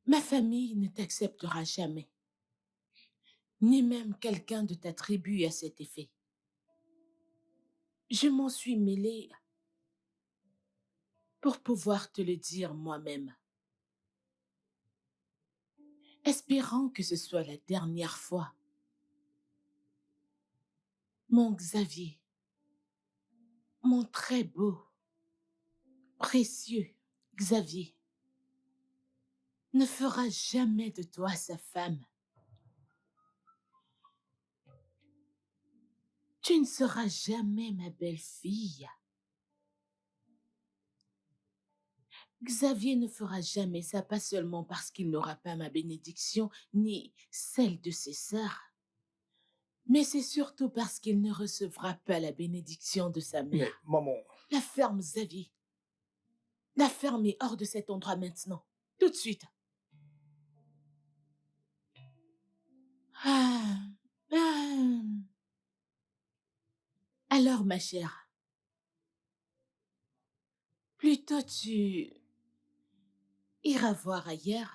Ma famille ne t'acceptera jamais, ni même quelqu'un de ta tribu à cet effet. Je m'en suis mêlée pour pouvoir te le dire moi-même, espérant que ce soit la dernière fois. Mon Xavier, mon très beau, précieux Xavier, ne fera jamais de toi sa femme. Tu ne seras jamais ma belle-fille. Xavier ne fera jamais ça, pas seulement parce qu'il n'aura pas ma bénédiction, ni celle de ses sœurs, mais c'est surtout parce qu'il ne recevra pas la bénédiction de sa Mais mère. maman, La ferme, Xavier. La ferme est hors de cet endroit maintenant. Tout de suite. Ah, ah. Alors, ma chère, plutôt tu iras voir ailleurs,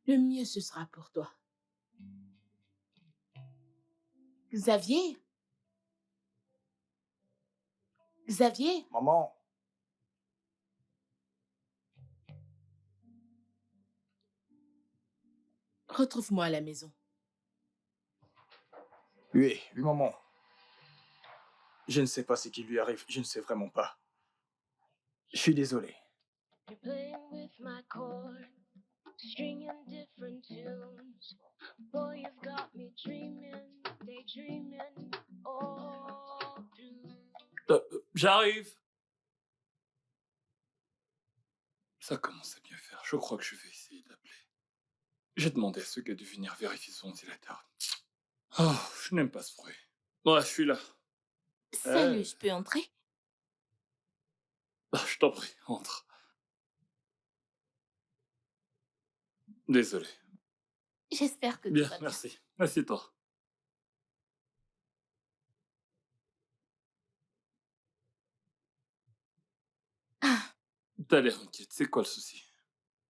le mieux ce sera pour toi. Xavier? Xavier? maman, Retrouve-moi à la maison. oui, maman. Je ne sais pas ce qui lui arrive, je ne sais vraiment pas. Je suis désolé. You're playing with my chord, stringing different tunes. Boy, you've got me dreaming, daydreaming all through. J'arrive. Ça commence à bien faire. Je crois que je vais essayer d'appeler. J'ai demandé à ce gars de venir vérifier son ventilateur. Oh, je n'aime pas ce bruit. Ouais, je suis là. Salut, je peux entrer? Ah, je t'en prie, entre. Désolé. J'espère que tout Bien, va bien. merci. Assieds-toi. Ah, T'as l'air inquiète. C'est quoi le souci?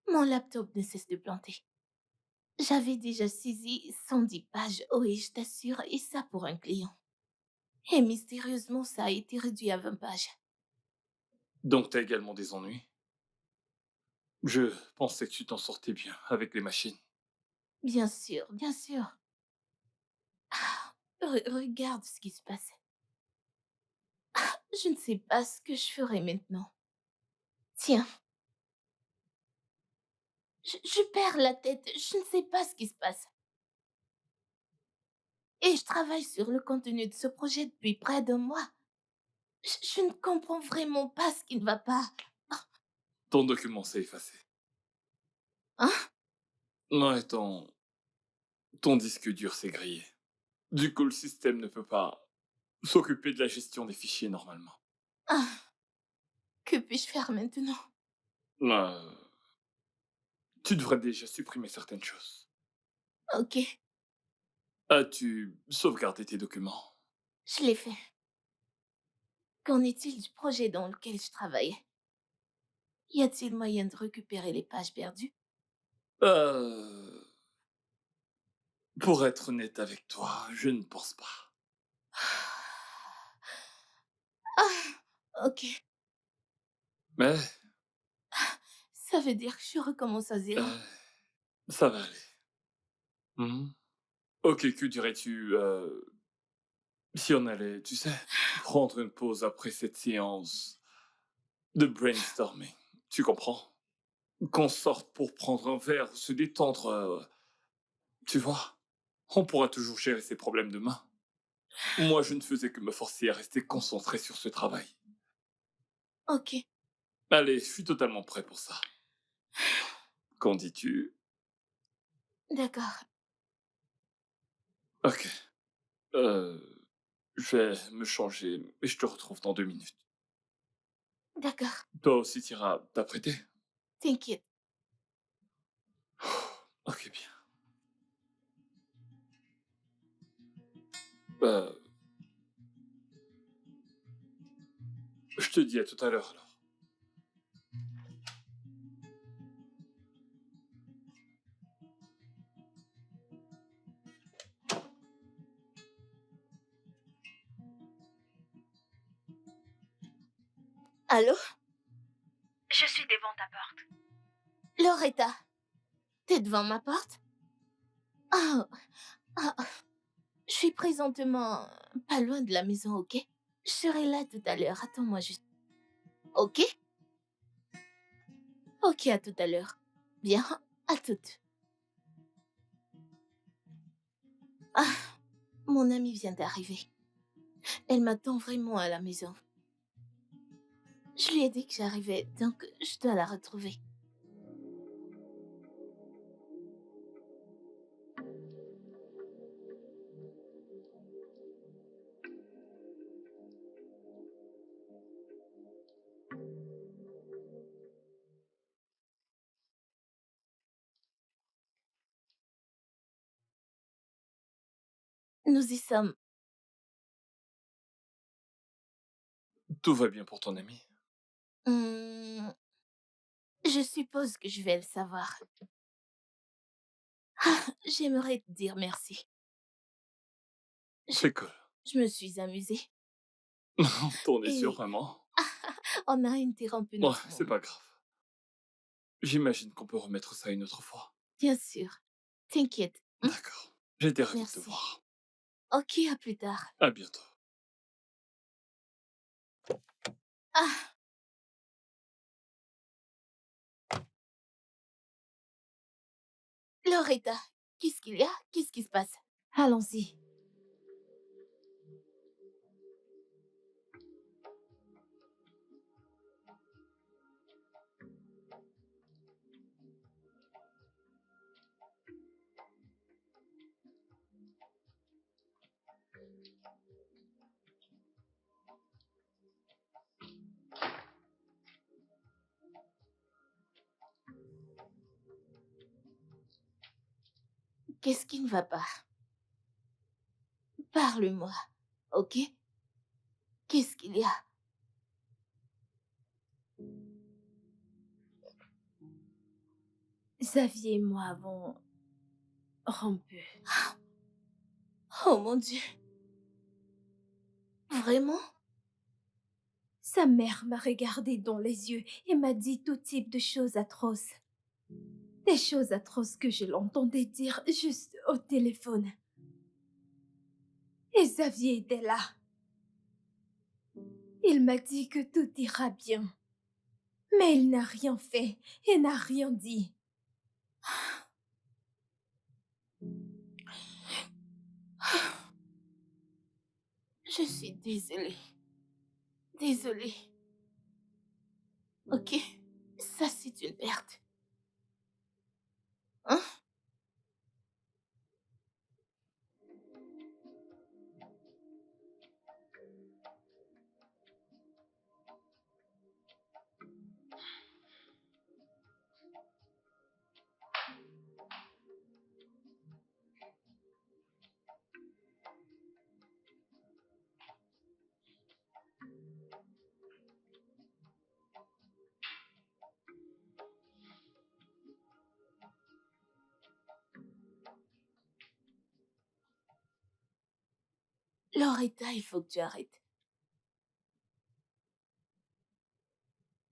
mon laptop ne cesse de planter. J'avais déjà saisi 110 pages, oui, je t'assure, et ça pour un client. Et mystérieusement, ça a été réduit à 20 pages. Donc t'as également des ennuis? Je pensais que tu t'en sortais bien avec les machines. Bien sûr, bien sûr. Ah, regarde ce qui se passe. Je ne sais pas ce que je ferai maintenant. Tiens, je perds la tête, je ne sais pas ce qui se passe. Et je travaille sur le contenu de ce projet depuis près d'un mois. Je ne comprends vraiment pas ce qui ne va pas. Ton document s'est effacé. Hein? Ouais, ton disque dur s'est grillé. Du coup, le système ne peut pas s'occuper de la gestion des fichiers normalement. Ah, que puis-je faire maintenant? Euh, Tu devrais déjà supprimer certaines choses. Ok, As-tu sauvegardé tes documents? je l'ai fait. Qu'en est-il du projet dans lequel je travaillais? Y a-t-il moyen de récupérer les pages perdues? Euh... Pour être honnête avec toi, je ne pense pas. Ah, ok. Mais Ça veut dire que je recommence à zéro. ça va aller. Mhm. Ok, que dirais-tu si on allait, tu sais, prendre une pause après cette séance de brainstorming? Tu comprends? Qu'on sorte pour prendre un verre, se détendre, tu vois? On pourra toujours gérer ces problèmes demain. Moi, je ne faisais que me forcer à rester concentré sur ce travail. Ok, Allez, je suis totalement prêt pour ça. Qu'en dis-tu? d'accord. Ok. Euh, Je vais me changer et je te retrouve dans 2 minutes. D'accord, Toi aussi, t'iras t'apprêter? t'inquiète. Ok, bien. Euh, je te dis à tout à l'heure alors. Allô? Je suis devant ta porte. Loretta, t'es devant ma porte? Oh, ah, je suis présentement pas loin de la maison, ok? Je serai là tout à l'heure, attends-moi juste. Ok? Ok, à tout à l'heure. Bien, à toute. Ah, mon amie vient d'arriver. Elle m'attend vraiment à la maison. Je lui ai dit que j'arrivais, donc je dois la retrouver. Nous y sommes. Tout va bien pour ton ami? Hmm, je suppose que je vais le savoir. Ah, j'aimerais te dire merci. C'est cool. Je me suis amusée. T'en es sûr, Et vraiment? on a interrompu Ouais, notre c'est moment. pas grave. J'imagine qu'on peut remettre ça une autre fois. Bien sûr. T'inquiète. D'accord. J'étais ravi de te Merci. voir. Ok, à plus tard. À bientôt. Ah, Loretta, qu'est-ce qu'il y a? Qu'est-ce qui se passe? Allons-y. Qu'est-ce qui ne va pas? Parle-moi, ok? Qu'est-ce qu'il y a? Xavier et moi avons rompu. Oh mon Dieu. Vraiment? Sa mère m'a regardé dans les yeux et m'a dit tout type de choses atroces. Des choses atroces que je l'entendais dire juste au téléphone. Et Xavier était là. Il m'a dit que tout ira bien. Mais il n'a rien fait et n'a rien dit. Je suis désolée. Désolée. Ok? Ça, c'est une perte. Hein? Loretta, il faut que tu arrêtes.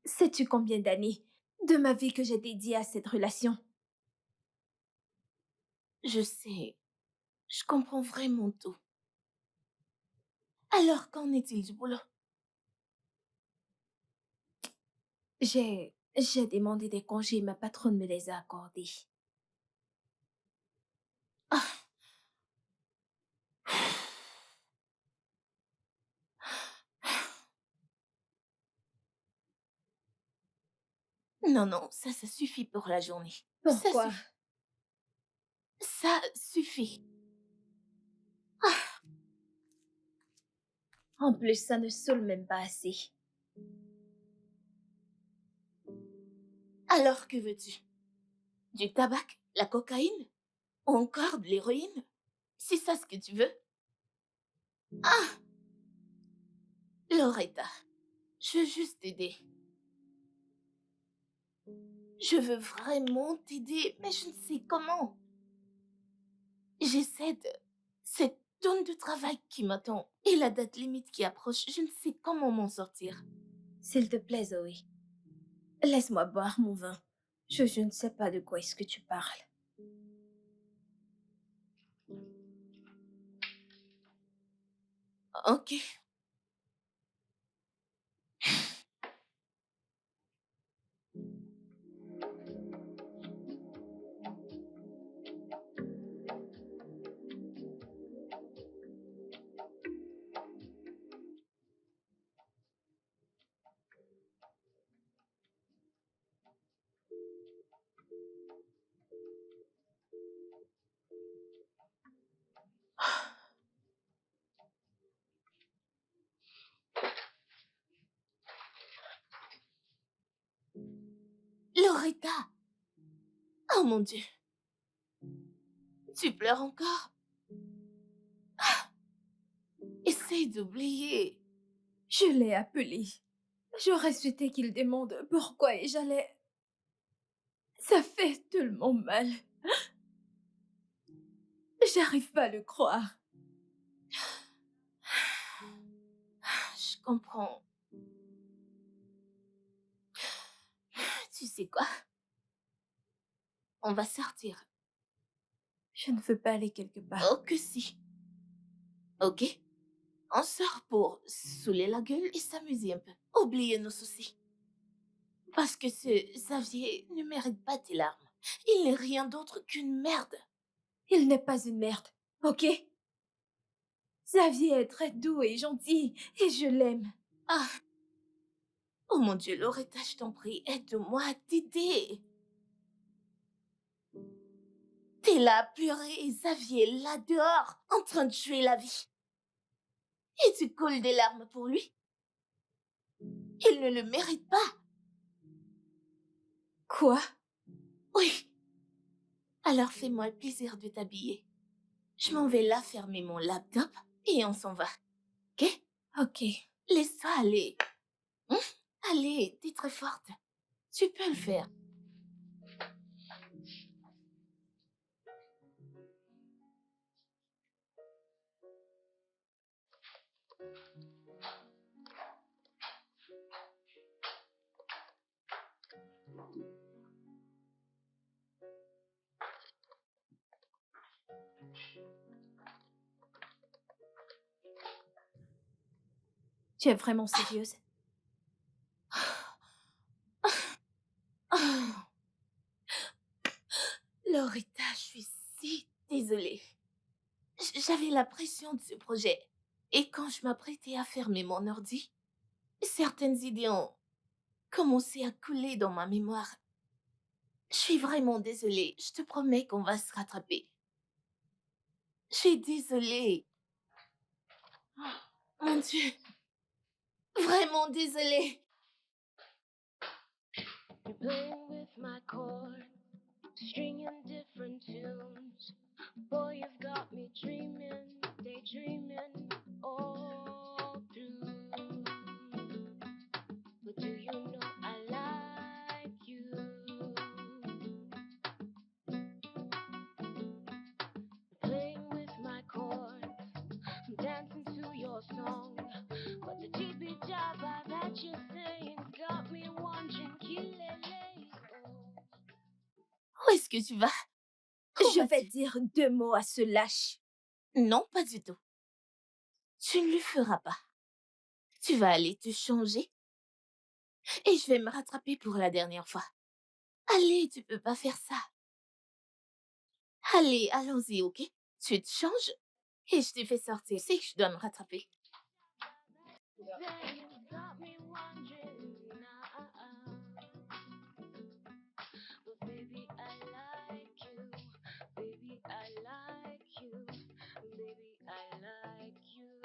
Sais-tu combien d'années de ma vie que j'ai dédiée à cette relation? Je sais. Je comprends vraiment tout. Alors, qu'en est-il du boulot? J'ai demandé des congés, ma patronne me les a accordés. Ah, non, non, ça suffit pour la journée. Ça Pourquoi? suffit. Ça suffit. En plus, ça ne saoule même pas assez. Alors que veux-tu? Du tabac? La cocaïne? Ou encore de l'héroïne? C'est ça ce que tu veux? Ah! Loretta, je veux juste t'aider. Je veux vraiment t'aider, mais je ne sais comment. J'essaie de... Cette tonne de travail qui m'attend et la date limite qui approche, je ne sais comment m'en sortir. S'il te plaît, Zoé, laisse-moi boire mon vin. Je ne sais pas de quoi est-ce que tu parles. Ok. Loretta! Oh mon Dieu! Tu pleures encore? Essaye d'oublier. Je l'ai appelé. J'aurais souhaité qu'il demande pourquoi et j'allais... Ça fait tellement mal. J'arrive pas à le croire. Je comprends. Tu sais quoi? On va sortir. Je ne veux pas aller quelque part. Oh que si. Ok? On sort pour saouler la gueule et s'amuser un peu. Oublier nos soucis. Parce que ce Xavier ne mérite pas tes larmes. Il n'est rien d'autre qu'une merde. Il n'est pas une merde, ok? Xavier est très doux et gentil et je l'aime. Ah. Oh mon Dieu, Loretta, je t'en prie, aide-moi à t'aider. T'es là à pleurer et Xavier est là dehors, en train de tuer la vie. Et tu coules des larmes pour lui. Il ne le mérite pas. Quoi? Oui. Alors fais-moi le plaisir de t'habiller. Je m'en vais là fermer mon laptop et on s'en va. Ok? Ok. Laisse-toi aller. Hein? Allez, t'es très forte. Tu peux le faire. Tu es vraiment sérieuse? Oh. Loretta, je suis si désolée. J'avais la pression de ce projet. Et quand je m'apprêtais à fermer mon ordi, certaines idées ont commencé à couler dans ma mémoire. Je suis vraiment désolée. Je te promets qu'on va se rattraper. Je suis désolée. Mon Dieu. Vraiment désolée. You're playing with my chord, stringing different tunes. Boy, you've got me dreaming, daydreaming all through. But do you know I like you? Playing with my chords, I'm dancing to your song. But the jibbly jabber that you're saying got me wondering, kilele. Où est-ce que tu vas? Où Je vais vas-tu? dire 2 mots à ce lâche. Non, pas du tout. Tu ne le feras pas. Tu vas aller te changer et je vais me rattraper pour la dernière fois. Allez, tu peux pas faire ça. Allez, allons-y, ok? Tu te changes et je te fais sortir. C'est que je dois me rattraper. Saying got me wondering, but baby I like you, baby I like you, baby I like you.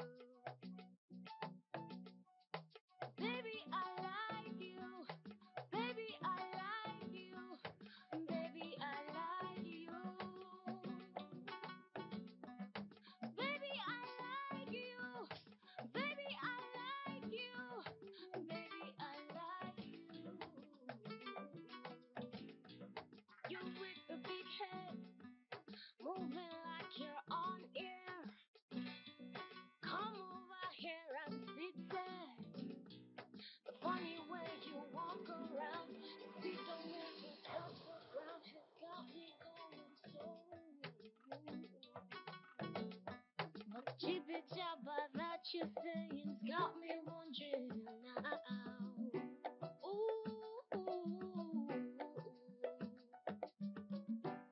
you're saying's got me wondering now. Ooh,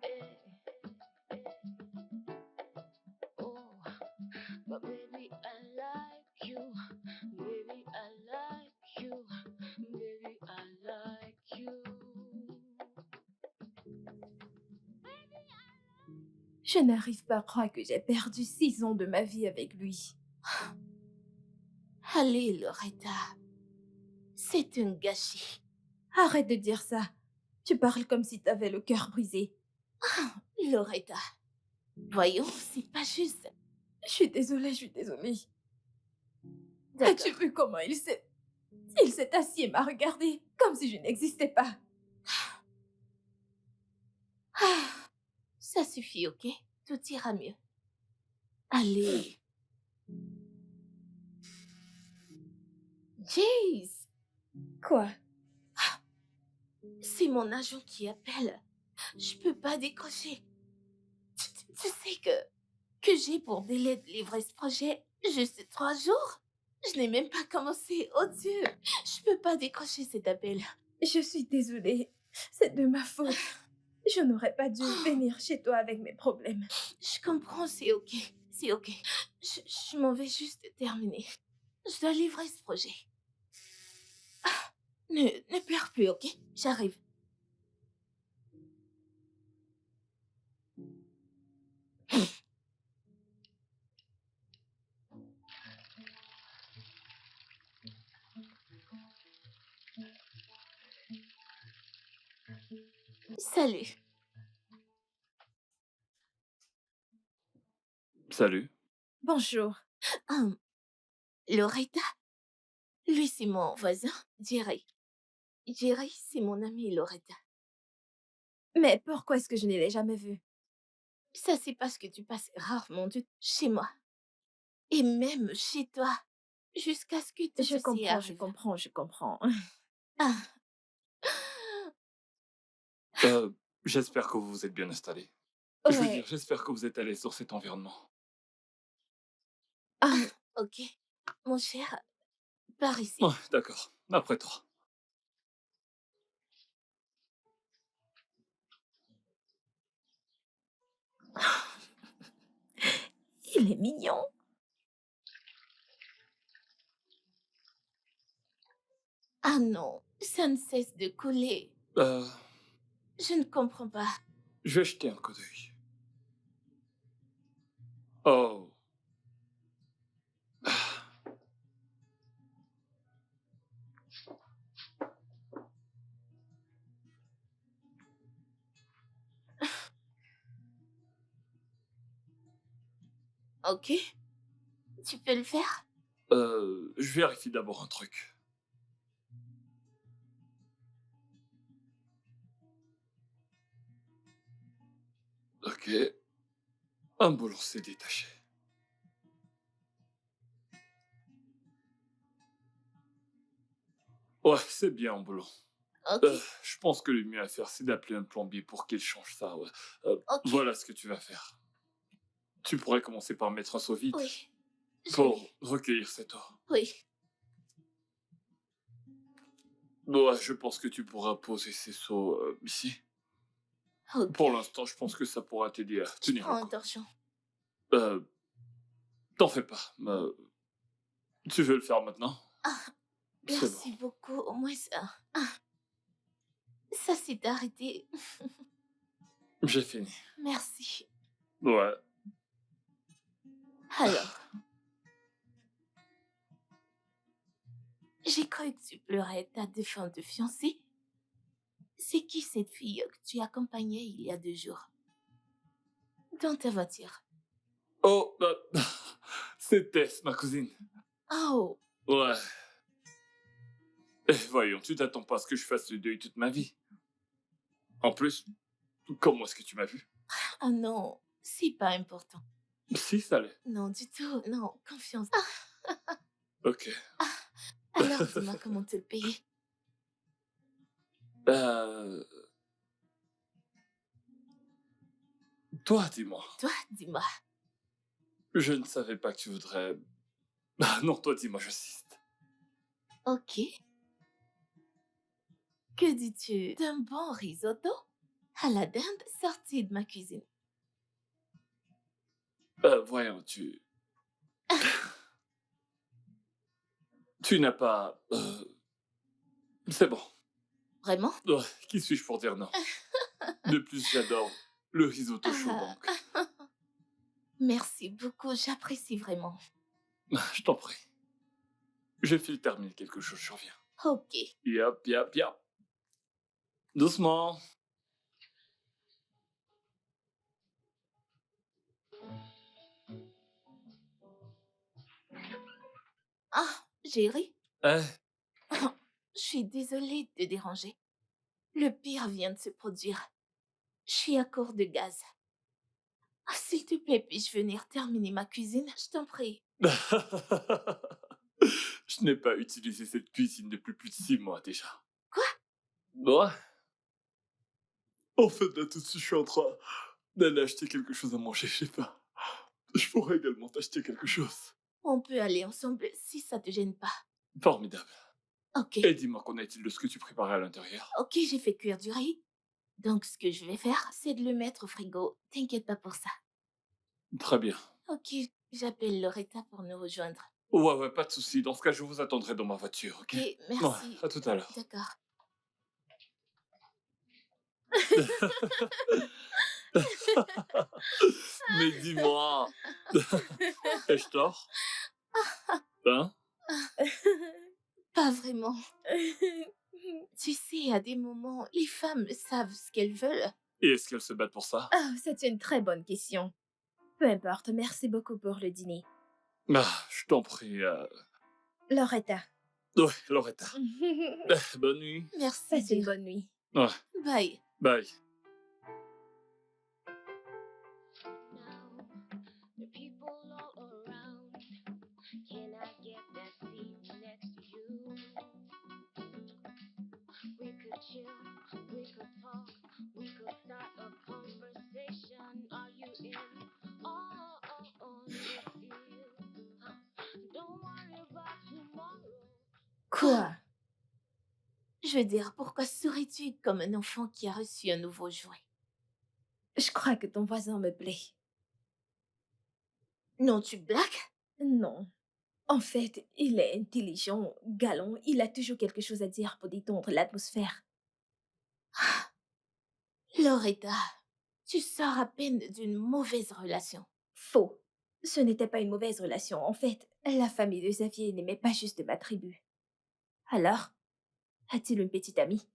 eh, oh, but baby, I like you. Baby, I like you. Baby, I like you. Je n'arrive pas à croire que j'ai perdu 6 ans de ma vie avec lui. Allez, Loretta. C'est un gâchis. Arrête de dire ça. Tu parles comme si t'avais le cœur brisé. Loretta. Voyons, c'est pas juste. Je suis désolée, je suis désolée. D'accord. As-tu vu comment il s'est assis et m'a regardé comme si je n'existais pas. Ah, ça suffit, ok? Tout ira mieux. Allez. Jace, Quoi? c'est mon agent qui appelle. Je peux pas décrocher. Tu sais que j'ai pour délai de livrer ce projet juste 3 jours? Je n'ai même pas commencé. Oh Dieu, je peux pas décrocher cet appel. Je suis désolée. C'est de ma faute. Je n'aurais pas dû venir chez toi avec mes problèmes. Je comprends, c'est ok. C'est ok. Je m'en vais juste terminer. Je dois livrer ce projet. Ah, ne pleure plus, ok? J'arrive. Salut. Salut. Bonjour. Loretta? Lui, c'est mon voisin, Jerry. Jerry, c'est mon ami, Loretta. Mais pourquoi est-ce que je ne l'ai jamais vu? Ça, c'est parce que tu passes rarement du temps chez moi. Et même chez toi. Jusqu'à ce que tout Je ceci comprends, je arrive. comprends, je comprends. Ah, J'espère que vous vous êtes bien installé. Je veux Ouais. dire, j'espère que vous êtes à l'aise dans cet environnement. Ah, ok. Mon cher, par ici. Ouais, d'accord. Après toi. il est mignon. Ah non, ça ne cesse de couler. Euh, Je ne comprends pas. je vais jeter un coup d'œil. Oh. Ok? Tu peux le faire? Je vérifie d'abord un truc. Ok. Un boulon s'est détaché. Ouais, c'est bien un boulon. Ok. Je pense que le mieux à faire, c'est d'appeler un plombier pour qu'il change ça. Ouais. Ok. Voilà ce que tu vas faire. Tu pourrais commencer par mettre un seau vide Oui. Je pour vais. recueillir cette eau. Oui. Ouais, je pense que tu pourras poser ces seaux ici. Ok. Pour l'instant, je pense que ça pourra t'aider à Je tenir prends le coup. attention. T'en fais pas. Tu veux le faire maintenant? Ah, C'est merci bon. beaucoup. Au moins ça. Ah, ça s'est arrêté. J'ai fini. Merci. Ouais. Alors. J'ai cru que tu pleurais ta défunte fiancée. C'est qui cette fille que tu accompagnais il y a 2 jours? Dans ta voiture. Oh, c'est Tess, ma cousine. Oh, Ouais. Eh, voyons, tu t'attends pas à ce que je fasse le deuil toute ma vie. En plus, comment est-ce que tu m'as vu? oh non, c'est pas important. Si, ça l'est. Non, du tout, non, confiance. Ok. Alors dis-moi comment te le payer. Toi, dis-moi. Toi, dis-moi. Je ne savais pas que tu voudrais Ah non, toi dis-moi, j'assiste. Ok. Que dis-tu d'un bon risotto à la dinde sorti de ma cuisine? Voyons, tu n'as pas... C'est bon. Vraiment? Ouais, qui suis-je pour dire non? De plus, j'adore le risotto chaud, Ah, donc merci beaucoup, j'apprécie vraiment. je t'en prie. Je file terminer quelque chose, je reviens. Ok. Yap, yap, yap. Doucement. Ah, Jerry, Eh, je suis désolée de te déranger. Le pire vient de se produire. Je suis à court de gaz. Ah, s'il te plaît, puis-je venir terminer ma cuisine? Je t'en prie. je n'ai pas utilisé cette cuisine depuis plus de 6 mois déjà. Quoi? Ouais. En fait, là, tout de suite, je suis en train d'aller acheter quelque chose à manger, je sais pas. Je pourrais également t'acheter quelque chose. On peut aller ensemble si ça te gêne pas. Formidable. Ok. Et dis-moi, qu'en est-il de ce que tu préparais à l'intérieur? Ok, j'ai fait cuire du riz. Donc, ce que je vais faire, c'est de le mettre au frigo. T'inquiète pas pour ça. Très bien. Ok, j'appelle Loretta pour nous rejoindre. Ouais, pas de souci. Dans ce cas, je vous attendrai dans ma voiture, ok? Ok, Ouais, merci. à tout à l'heure. D'accord. Mais dis-moi, ai-je tort? Hein? Pas vraiment. Tu sais, à des moments, les femmes savent ce qu'elles veulent. Et est-ce qu'elles se battent pour ça? Ah, c'est une très bonne question. Peu importe, merci beaucoup pour le dîner. Ah, je t'en prie. Loretta. Ouais, Loretta. Bonne nuit. Merci, Passe une Jerry. bonne nuit. Ouais, Bye. bye. Now, the people all around. Can I get that seat next to you? We could chill, we could talk, we could start a conversation. Are you in? On this deal? Don't worry about tomorrow. Quoi? Je veux dire, pourquoi souris-tu comme un enfant qui a reçu un nouveau jouet? Je crois que ton voisin me plaît. Non, tu blagues? Non. En fait, il est intelligent, galant, il a toujours quelque chose à dire pour détendre l'atmosphère. Loretta, tu sors à peine d'une mauvaise relation. Faux. Ce n'était pas une mauvaise relation. En fait, la famille de Xavier n'aimait pas juste ma tribu. Alors, a-t-il une petite amie?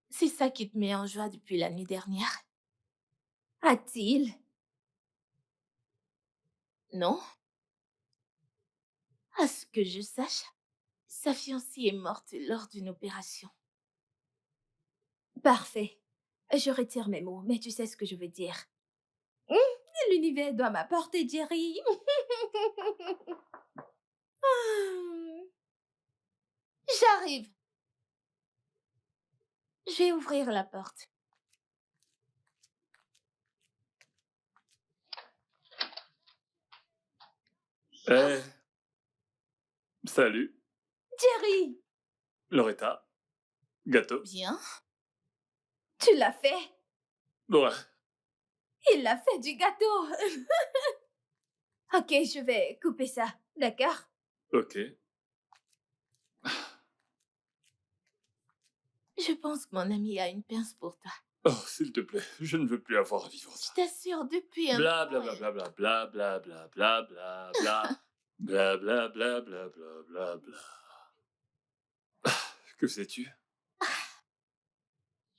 C'est ça qui te met en joie depuis la nuit dernière, A-t-il? non? À ce que je sache, sa fiancée est morte lors d'une opération. Parfait. Je retire mes mots, mais tu sais ce que je veux dire. L'univers doit m'apporter Jerry. J'arrive. Je vais ouvrir la porte. Eh, salut, Jerry, Loretta. Gâteau. Bien. tu l'as fait. Ouais. Il a fait du gâteau. Ok, je vais couper ça, d'accord? Ok. Je pense que mon ami a une pince pour toi. Oh, s'il te plaît, je ne veux plus avoir à vivre Je ça. t'assure, depuis un Bla moment, bla bla bla bla bla bla bla bla bla bla bla bla bla bla bla bla bla. Que sais-tu?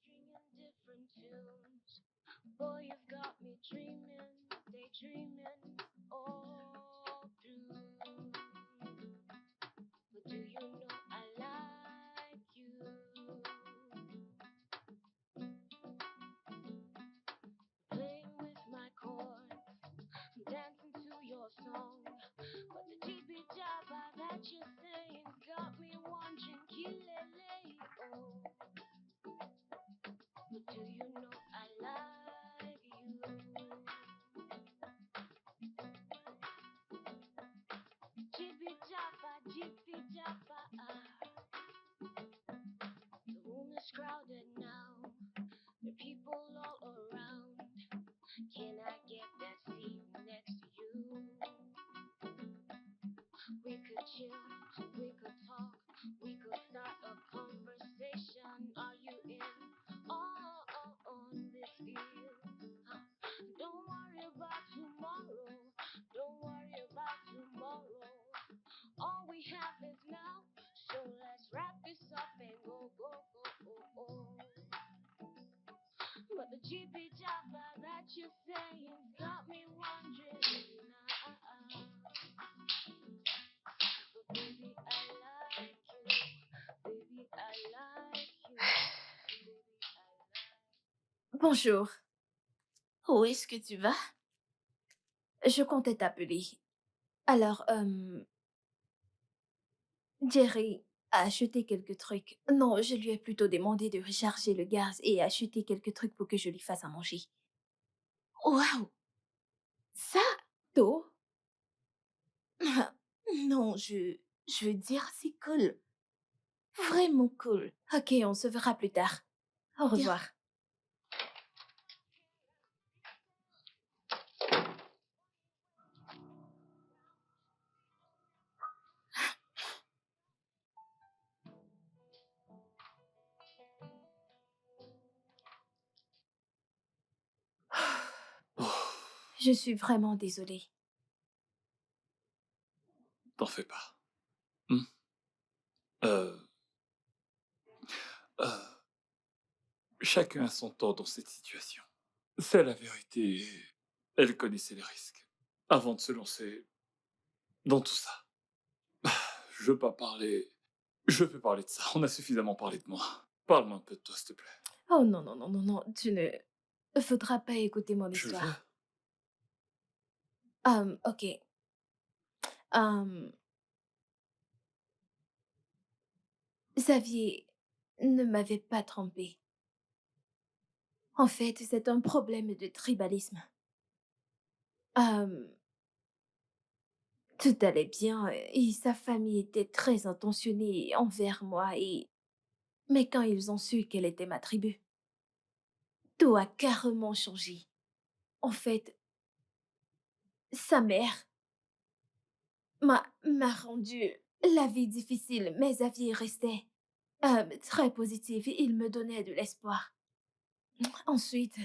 Stringing different tunes. Boy, you've got me dreaming, daydreaming all through. But do you know I like you? Playing with my chords, dancing to your song. But the jibby jabba that you're saying got me wondering, kilele, oh. But do you know I like you? could chill, we could talk, we could start a conversation. Are you in? On this deal? Don't worry about tomorrow. Don't worry about tomorrow. All we have is now. So let's wrap this up and go, go, go, go, go. But the GP Java that you're saying's got me wondering now. But baby, I like you. Baby, I like you. Baby, I like Bonjour, Où est-ce que tu vas? je comptais t'appeler. Alors, Jerry a acheté quelques trucs. Non, je lui ai plutôt demandé de recharger le gaz et acheter quelques trucs pour que je lui fasse à manger. Waouh! Ça? Tôt? Non, je veux dire, c'est cool. Vraiment cool. Ok, on se verra plus tard. Au Bien. revoir. Oh, Je suis vraiment désolée. t'en fais pas. Hmm? Euh, euh, Chacun a son tort dans cette situation. C'est la vérité. Elle connaissait les risques avant de se lancer dans tout ça. Je veux pas parler. Je peux parler de ça. On a suffisamment parlé de moi. Parle-moi un peu de toi, s'il te plaît. Oh non, non, non, non, non, tu ne faudra pas écouter mon Je le veux. histoire. Ok. Hum, Xavier ne m'avait pas trompée. En fait, c'est un problème de tribalisme. Hum, Tout allait bien et sa famille était très intentionnée envers moi Mais quand ils ont su qu'elle était ma tribu, tout a carrément changé. En fait, sa mère m'a rendu la vie difficile, mais Xavier restait très positif et il me donnait de l'espoir. Ensuite,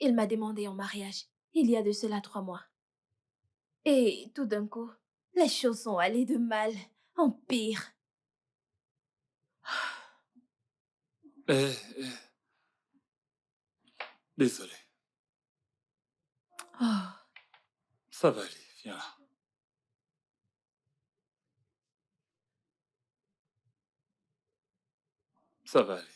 il m'a demandé en mariage, il y a de cela 3 mois. Et tout d'un coup, les choses sont allées de mal en pire. Eh, désolé. Oh, Ça va aller. Viens là. Ça va aller.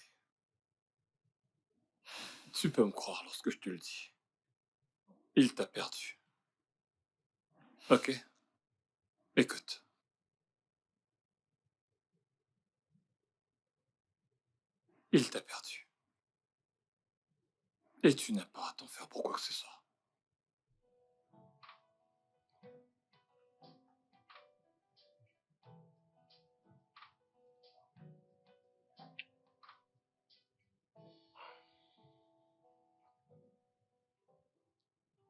Tu peux me croire lorsque je te le dis. Il t'a perdu. Ok? Écoute. Il t'a perdu. Et tu n'as pas à t'en faire pour quoi que ce soit.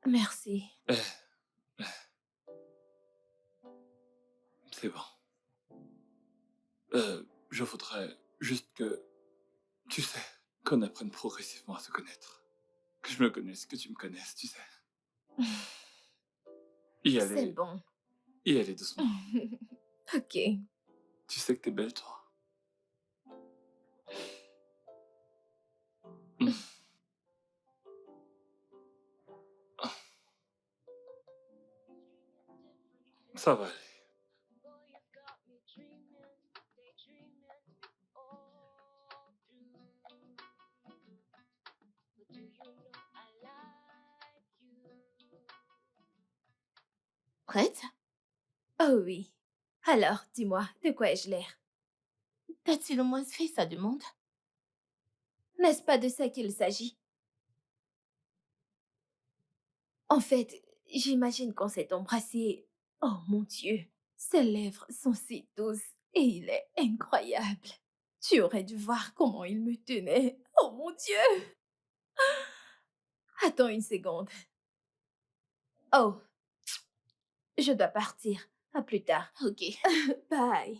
merci. Eh, c'est bon. Je voudrais juste que, tu sais, qu'on apprenne progressivement à se connaître. Que je me connaisse, que tu me connaisses, tu sais. Y C'est aller, bon. y aller doucement. Ok. Tu sais que t'es belle, toi. Hmm. Ah, ça va aller. boy, you've got me dreaming, daydreaming all through. But do you know I like you? Prête? Oh oui. Alors, dis-moi, de quoi ai-je l'air? T'as-tu au moins fait sa demande? N'est-ce pas de ça qu'il s'agit? En fait, j'imagine qu'on s'est embrassé. Oh mon Dieu, ses lèvres sont si douces et il est incroyable. Tu aurais dû voir comment il me tenait. Oh mon Dieu! Attends une seconde. Oh, je dois partir. À plus tard. Ok. Bye.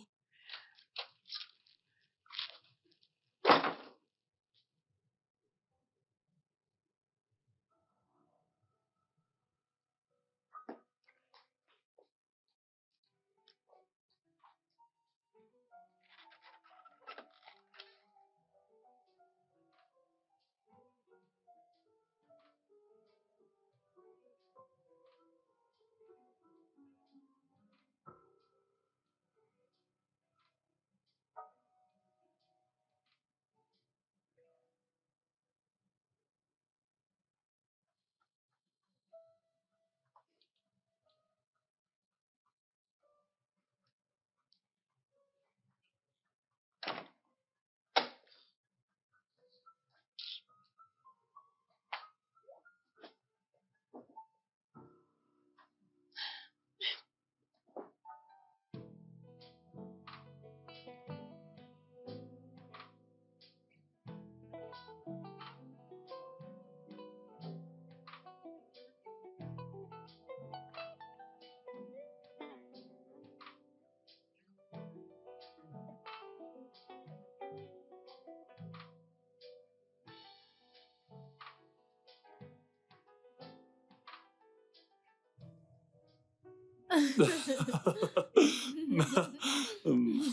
Hum.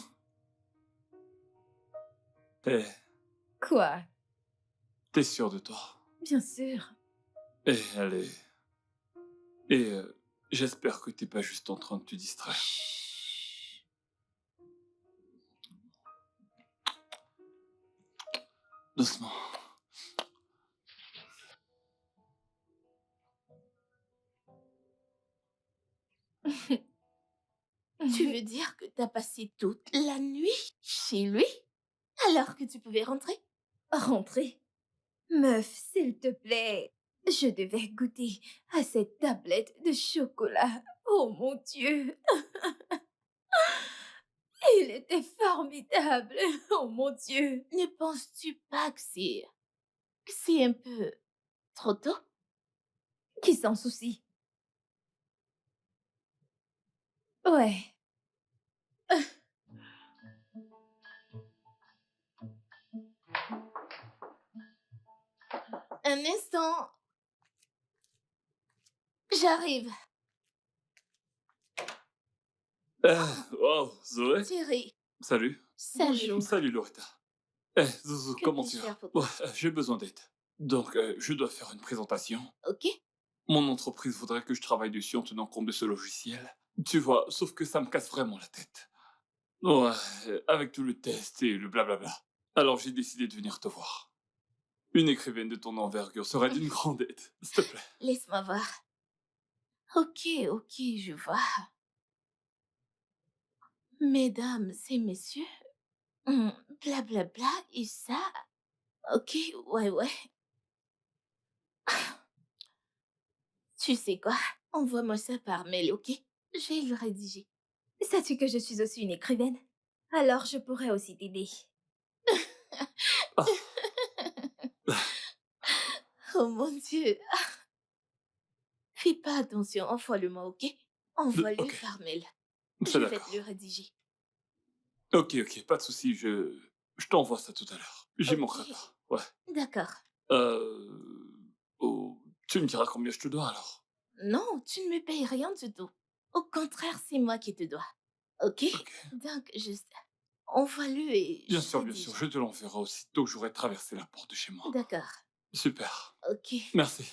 Eh, Quoi? t'es sûr de toi? Bien sûr. Eh, allez. Et j'espère que t'es pas juste en train de te distraire. Chut. Doucement. Tu veux dire que t'as passé toute la nuit chez lui alors que tu pouvais rentrer? Rentrer? Meuf, s'il te plaît. Je devais goûter à cette tablette de chocolat. Oh mon Dieu. Il était formidable. Oh mon Dieu. Ne penses-tu pas que c'est un peu trop tôt? Qui s'en soucie? Ouais. Un instant, j'arrive. Wow, Zoé. Thierry, Salut. salut. Bonjour. Salut, Loretta. Eh, Zouzou, Que comment puis-je tu vas? faire pour toi? Ouais, j'ai besoin d'aide. Donc, je dois faire une présentation. Ok? Mon entreprise voudrait que je travaille dessus en tenant compte de ce logiciel. Tu vois, sauf que ça me casse vraiment la tête. Ouais, avec tout le test et le blablabla. Alors j'ai décidé de venir te voir. Une écrivaine de ton envergure serait d'une grande aide, s'il te plaît. Laisse-moi voir. Ok, je vois. Mesdames et messieurs, blablabla et ça. Ok, ouais. Tu sais quoi? Envoie-moi ça par mail, ok? Je vais le rédiger. Sais-tu que je suis aussi une écrivaine? Alors je pourrais aussi t'aider. Ah, Oh mon Dieu. Fais pas attention, envoie-le-moi, ok? Envoie-le ok, par mail. c'est Je vais d'accord. te le rédiger. Ok, pas de souci, je t'envoie ça tout à l'heure. J'y Ok. manquerai pas. Ouais. D'accord. Oh, tu me diras combien je te dois alors. Non, tu ne me payes rien du tout. Au contraire, c'est moi qui te dois. Ok? Ok. Donc, juste envoie-le et Bien je sûr, rédige. je te l'enverrai aussitôt que j'aurai traversé la porte de chez moi. D'accord. Super. Ok. Merci.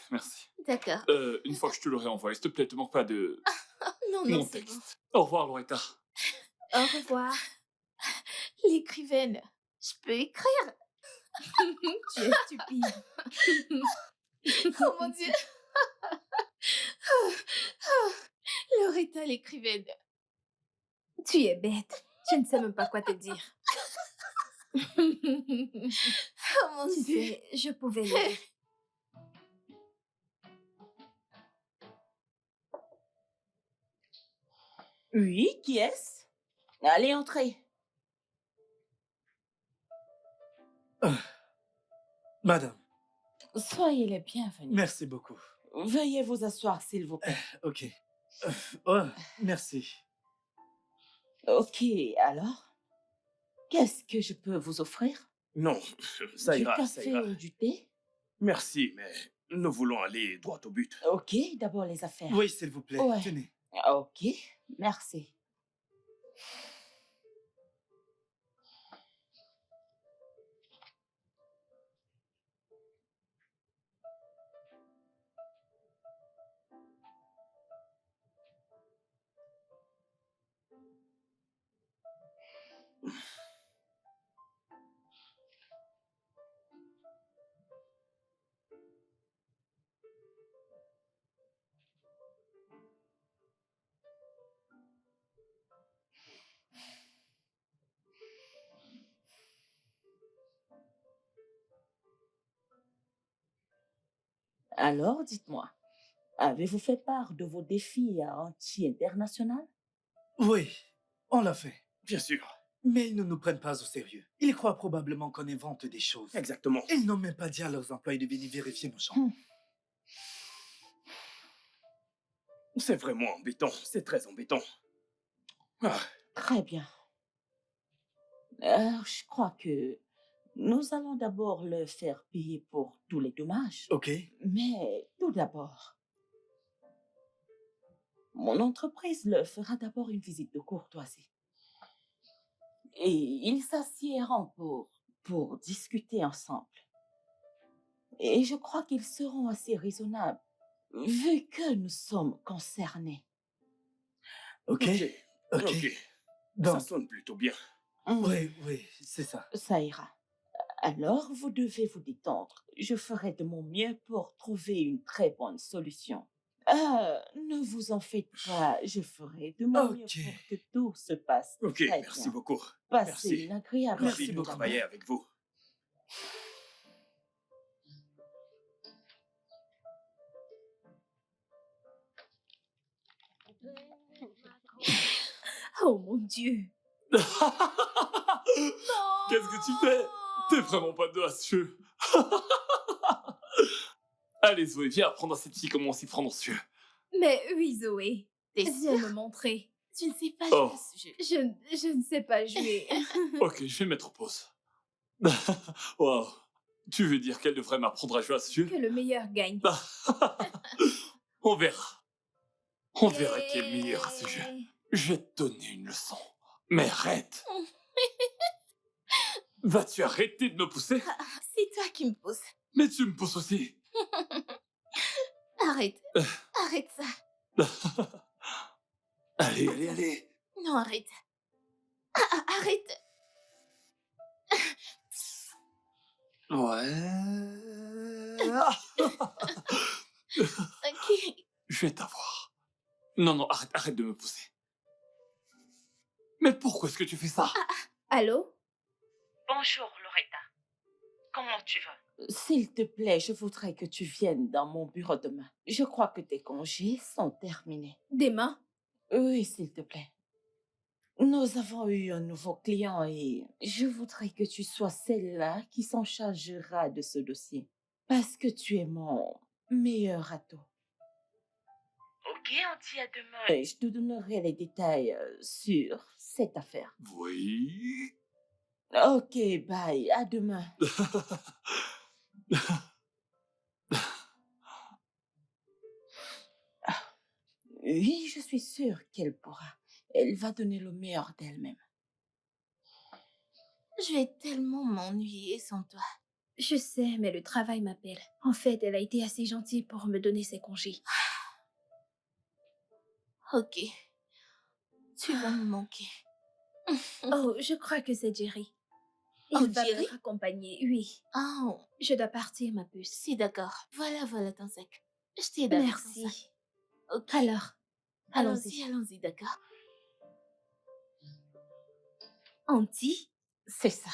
D'accord. Une fois que je te l'aurai envoyé, s'il te plaît, te manque pas de Non, mon c'est bon. texte. Au revoir, Loretta. Au revoir. L'écrivaine, je peux écrire. Tu es stupide. Oh mon Dieu. Loretta, l'écrivaine. Tu es bête. Je ne sais même pas quoi te dire. Oh mon Tu Dieu. sais, je pouvais l'aider. Oui, qui est-ce? Allez, entrez. Madame, Soyez les bienvenus. merci beaucoup. Veuillez vous asseoir, s'il vous plaît. Ok. Oh, merci. Ok, alors, qu'est-ce que je peux vous offrir? Non, ça Du ira, ça café ira. ou du thé? Merci, mais nous voulons aller droit au but. Ok, d'abord les affaires. Oui, s'il vous plaît. Ouais. Tenez. Ok, merci. Alors, dites-moi, avez-vous fait part de vos défis à anti-international? Oui, on l'a fait. Bien sûr, Mais ils ne nous prennent pas au sérieux. Ils croient probablement qu'on invente des choses. exactement. Ils n'ont même pas dit à leurs employés de venir vérifier nos champs. C'est vraiment embêtant, c'est très embêtant. Ah, Très bien. Je crois que nous allons d'abord le faire payer pour tous les dommages. Ok. Mais tout d'abord, mon entreprise le fera d'abord une visite de courtoisie. Et ils s'assiéront pour discuter ensemble. Et je crois qu'ils seront assez raisonnables, vu que nous sommes concernés. Ok. Ok. ok. Ça Donc, sonne plutôt bien. oui, c'est ça. Ça ira. Alors, vous devez vous détendre. Je ferai de mon mieux pour trouver une très bonne solution. Ne vous en faites pas, je ferai de mon mieux Ok. pour que tout se passe Ok, très merci bien. beaucoup. Passez Merci. une agréable Merci Ravi de beaucoup. travailler avec vous. Oh mon Dieu. Qu'est-ce que tu fais? T'es vraiment pas audacieux. Allez, Zoé, viens apprendre à cette fille comment s'y prendre en cieux. Mais oui, Zoé. T'es Viens sûre? me montrer. Tu ne sais pas Oh. jouer à ce jeu. Je ne sais pas jouer. Ok, je vais mettre pause. Wow. Tu veux dire qu'elle devrait m'apprendre à jouer à ce jeu? Que le meilleur gagne. On verra. On verra qui est le meilleur à ce jeu. Yay. Je vais te donner une leçon. Mais arrête. Vas-tu arrêter de me pousser? C'est toi qui me pousses. Mais tu me pousses aussi. Arrête. Arrête ça. Allez, allez, allez. Non, arrête. Arrête. Ouais. Ok. Je vais t'avoir. Non, non, arrête de me pousser. Mais pourquoi est-ce que tu fais ça? Allô? Bonjour, Loretta. Comment tu vas? S'il te plaît, je voudrais que tu viennes dans mon bureau demain. Je crois que tes congés sont terminés. Demain? Oui, s'il te plaît. Nous avons eu un nouveau client et je voudrais que tu sois celle-là qui s'en chargera de ce dossier. Parce que tu es mon meilleur atout. Ok, on dit à demain. Et je te donnerai les détails sur cette affaire. Oui. Ok, bye, à demain. Oui, je suis sûre qu'elle pourra. Elle va donner le meilleur d'elle-même. Je vais tellement m'ennuyer sans toi. Je sais, mais le travail m'appelle. En fait, elle a été assez gentille pour me donner ses congés. Ok. Tu vas me manquer. Oh, je crois que c'est Jerry. Il Oh, va Jerry? me raccompagner, oui. Oh, Je dois partir, ma puce. si d'accord. Voilà ton sac. Je t'aide avec ton sac. Merci. Ok. Alors, allons-y. Allons-y, d'accord. Auntie? C'est ça.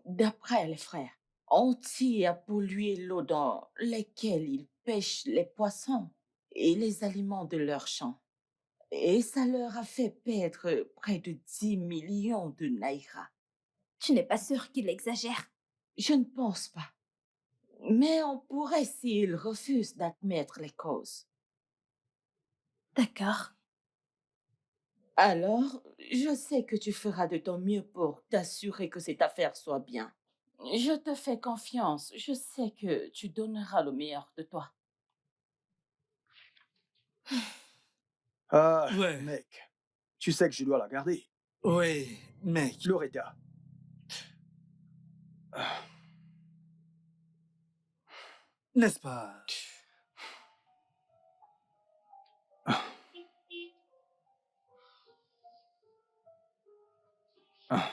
D'après les frères, Anti a pollué l'eau dans laquelle ils pêchent les poissons et les aliments de leurs champs. Et ça leur a fait perdre près de 10 millions de naira. Tu n'es pas sûre qu'il exagère? Je ne pense pas. Mais on pourrait s'ils refusent d'admettre les causes. D'accord. Alors, Je sais que tu feras de ton mieux pour t'assurer que cette affaire soit bien. Je te fais confiance. Je sais que tu donneras le meilleur de toi. Ah, Ouais, mec, tu sais que je dois la garder. ouais, mec. Loretta. Ah, N'est-ce pas? ah, ah.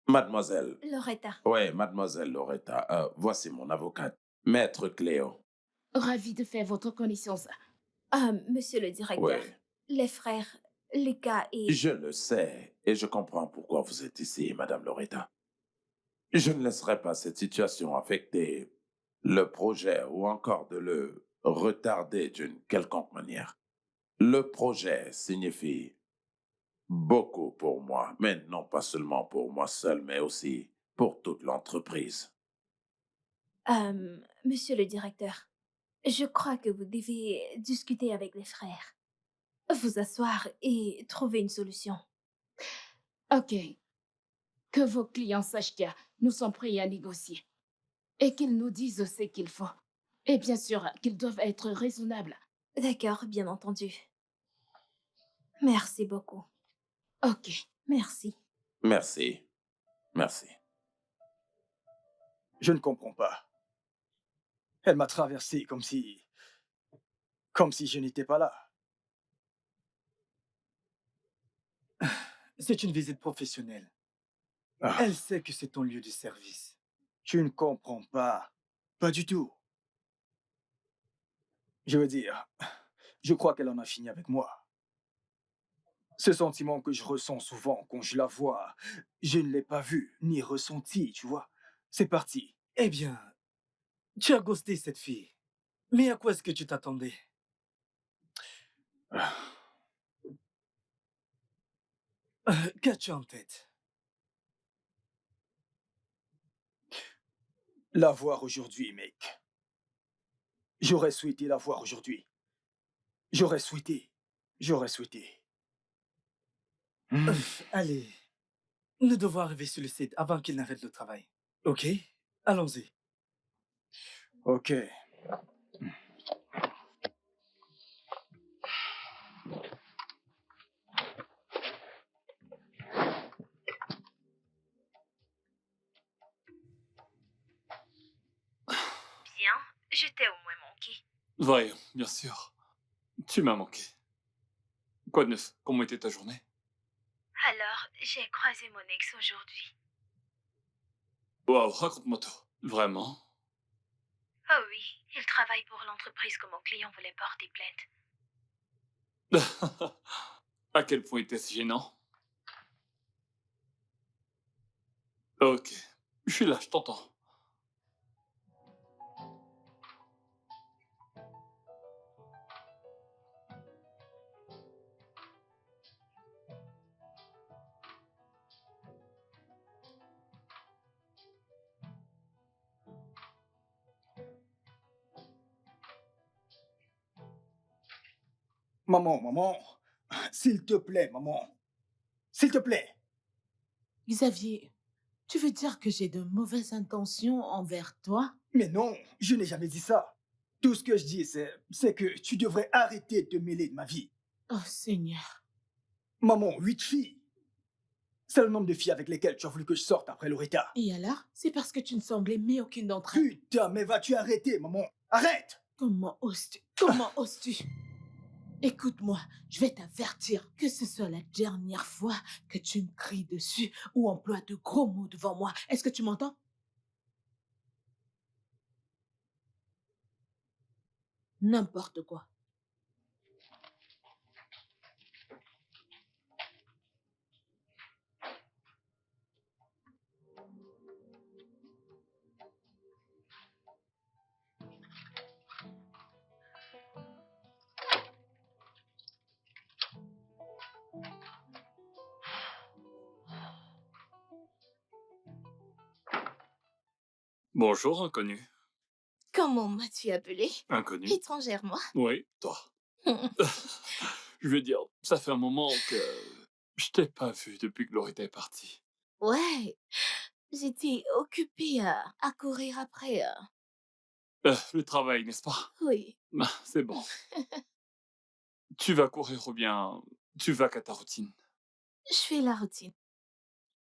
Mademoiselle, Loretta. ouais, mademoiselle Loretta, voici mon avocate, Maître Cléo. Ravi de faire votre connaissance. Monsieur le directeur, Ouais, les frères, Lucas et... je le sais et je comprends pourquoi vous êtes ici, Madame Loretta. Je ne laisserai pas cette situation affecter le projet ou encore de le retarder d'une quelconque manière. Le projet signifie beaucoup pour moi, mais non pas seulement pour moi seul, mais aussi pour toute l'entreprise. Monsieur le directeur, je crois que vous devez discuter avec les frères, vous asseoir et trouver une solution. Ok, que vos clients sachent que nous sommes prêts à négocier et qu'ils nous disent ce qu'il faut. Et bien sûr, qu'ils doivent être raisonnables. D'accord, bien entendu. Merci beaucoup. Ok. Merci. Merci. Merci. Je ne comprends pas. Elle m'a traversé comme si je n'étais pas là. C'est une visite professionnelle. Ah, Elle sait que c'est ton lieu de service. tu ne comprends pas. Pas du tout. Je veux dire, je crois qu'elle en a fini avec moi. Ce sentiment que je ressens souvent quand je la vois, je ne l'ai pas vu ni ressenti, tu vois. C'est parti. Eh bien, tu as ghosté cette fille. Mais à quoi est-ce que tu t'attendais? Ah, Qu'as-tu en tête? la voir aujourd'hui, mec. J'aurais souhaité la voir aujourd'hui. J'aurais souhaité. J'aurais souhaité. Hmm. Allez, nous devons arriver sur le site avant qu'il n'arrête le travail. Ok? Allons-y. Ok. Bien, je t'ai au moins manqué. Ouais, bien sûr. Tu m'as manqué. Quoi de neuf? Comment était ta journée? Alors, j'ai croisé mon ex aujourd'hui. Waouh, raconte-moi tout. Vraiment? Oh oui, il travaille pour l'entreprise que mon client voulait porter plainte. À quel point était-ce gênant? Ok, je suis là, je t'entends. Maman, s'il te plaît, maman. S'il te plaît. Xavier, tu veux dire que j'ai de mauvaises intentions envers toi? Mais non, je n'ai jamais dit ça. Tout ce que je dis, c'est que tu devrais arrêter de te mêler de ma vie. Oh Seigneur. Maman, 8 filles. C'est le nombre de filles avec lesquelles tu as voulu que je sorte après Loretta. Et alors? C'est parce que tu ne semblais aimer aucune d'entre elles. Putain, mais vas-tu arrêter, maman? Arrête! Comment oses-tu? Comment oses-tu? Écoute-moi, je vais t'avertir que ce soit la dernière fois que tu me cries dessus ou emploies de gros mots devant moi. Est-ce que tu m'entends? N'importe quoi. Bonjour, inconnu. Comment m'as-tu appelé? Inconnu? Étrangère, moi? Oui, toi. Je veux dire, ça fait un moment que je t'ai pas vu depuis que Loretta est partie. Ouais, j'étais occupée à courir après. Le travail, n'est-ce pas? Oui. Ah, c'est bon. Tu vas courir ou bien tu vas qu'à ta routine? Je fais la routine.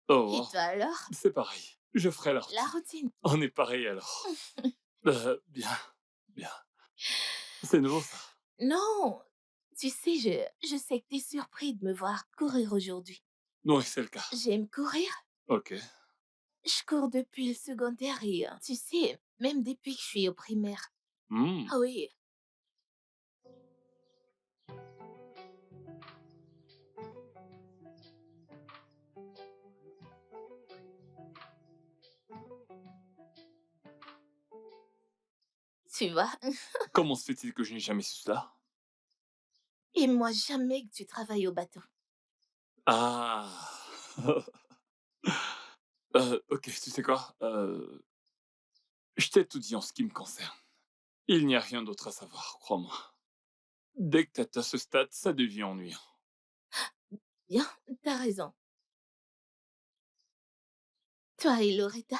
Oh, Et toi alors? c'est pareil. Je ferai la La routine. routine. On est pareil alors. Bien, bien. C'est nouveau ça. Non, tu sais, je sais que t'es surpris de me voir courir aujourd'hui. Oui, c'est le cas. J'aime courir. Ok. Je cours depuis le secondaire et tu sais, même depuis que je suis au primaire. Hmm. Ah oui. Tu vois? Comment se fait-il que je n'ai jamais su cela? Et moi, jamais que tu travailles au bateau. Ah. Ok, tu sais quoi? Je t'ai tout dit en ce qui me concerne. Il n'y a rien d'autre à savoir, crois-moi. Dès que t'es à ce stade, ça devient ennuyant. Bien, t'as raison. Toi et Loretta?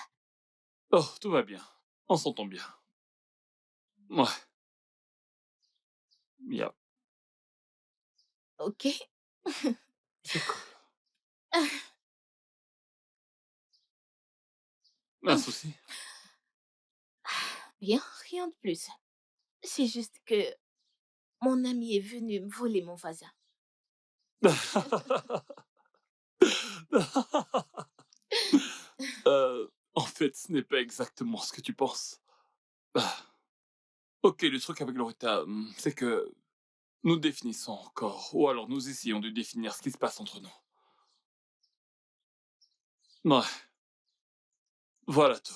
Oh, tout va bien. On s'entend bien. Ouais. Yep. Ok. C'est cool. Un souci? Bien, rien de plus. C'est juste que mon ami est venu me voler mon voisin. En fait, ce n'est pas exactement ce que tu penses. Ah. Ok, le truc avec Loretta, c'est que nous définissons encore, ou alors nous essayons de définir ce qui se passe entre nous. Ouais, voilà tout.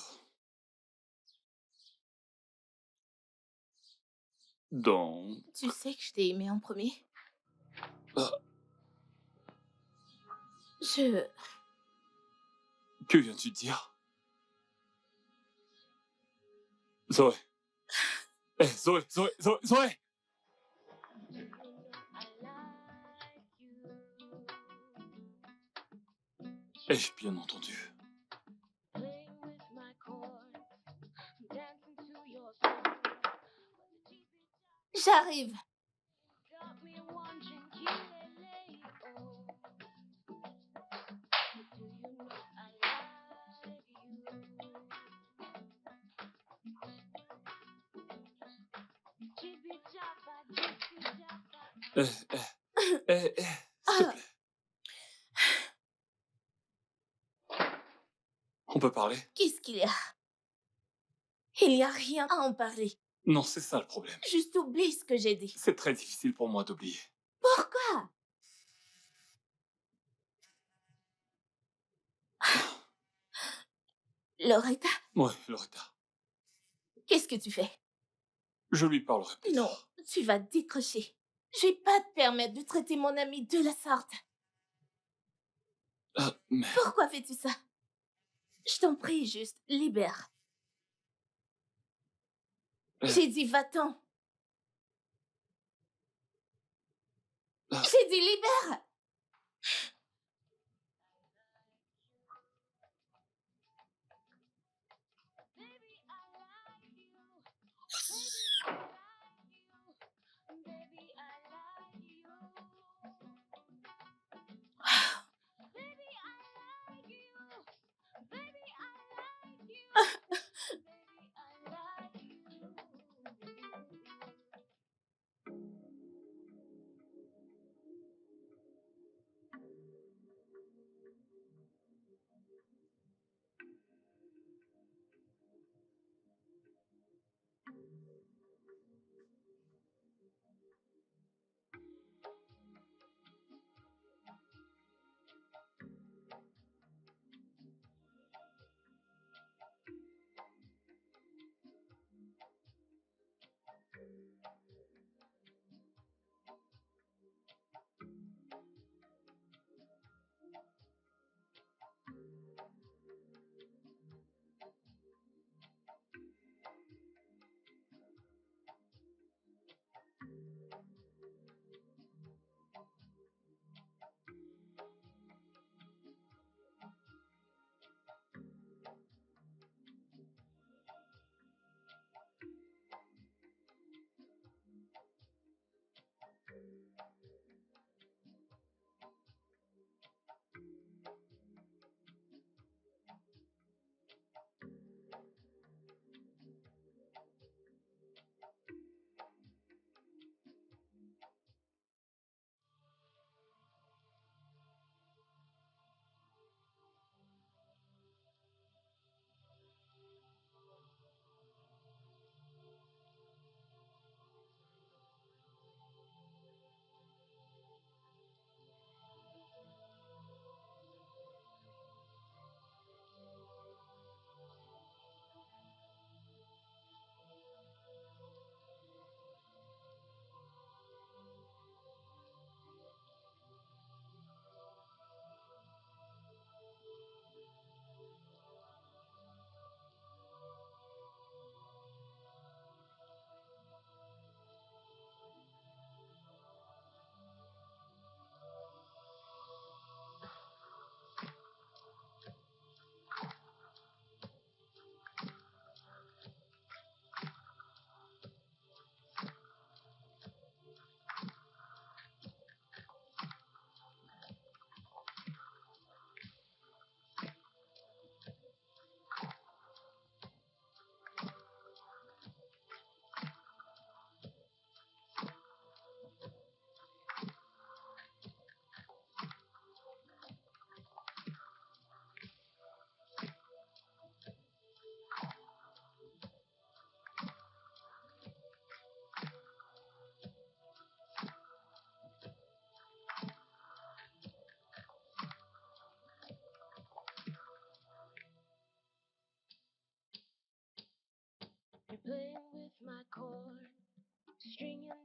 Donc, Tu sais que je t'ai aimé en premier? ah, Je... que viens-tu de dire? Zoé. Eh, Zoé, Zoé, Zoé, Zoé! Ai-je bien entendu? J'arrive. Eh, s'il te Ah, plaît. On peut parler? qu'est-ce qu'il y a? Il n'y a rien à en parler. Non, c'est ça le problème. Juste oublie ce que j'ai dit. C'est très difficile pour moi d'oublier. Pourquoi? Loretta, Ouais, Loretta. qu'est-ce que tu fais? Je lui parlerai plus Non, tard. tu vas décrocher. Je vais pas te permettre de traiter mon ami de la sorte. Mais... Pourquoi fais-tu ça? Je t'en prie, juste, libère. J'ai dit va-t'en. J'ai dit libère.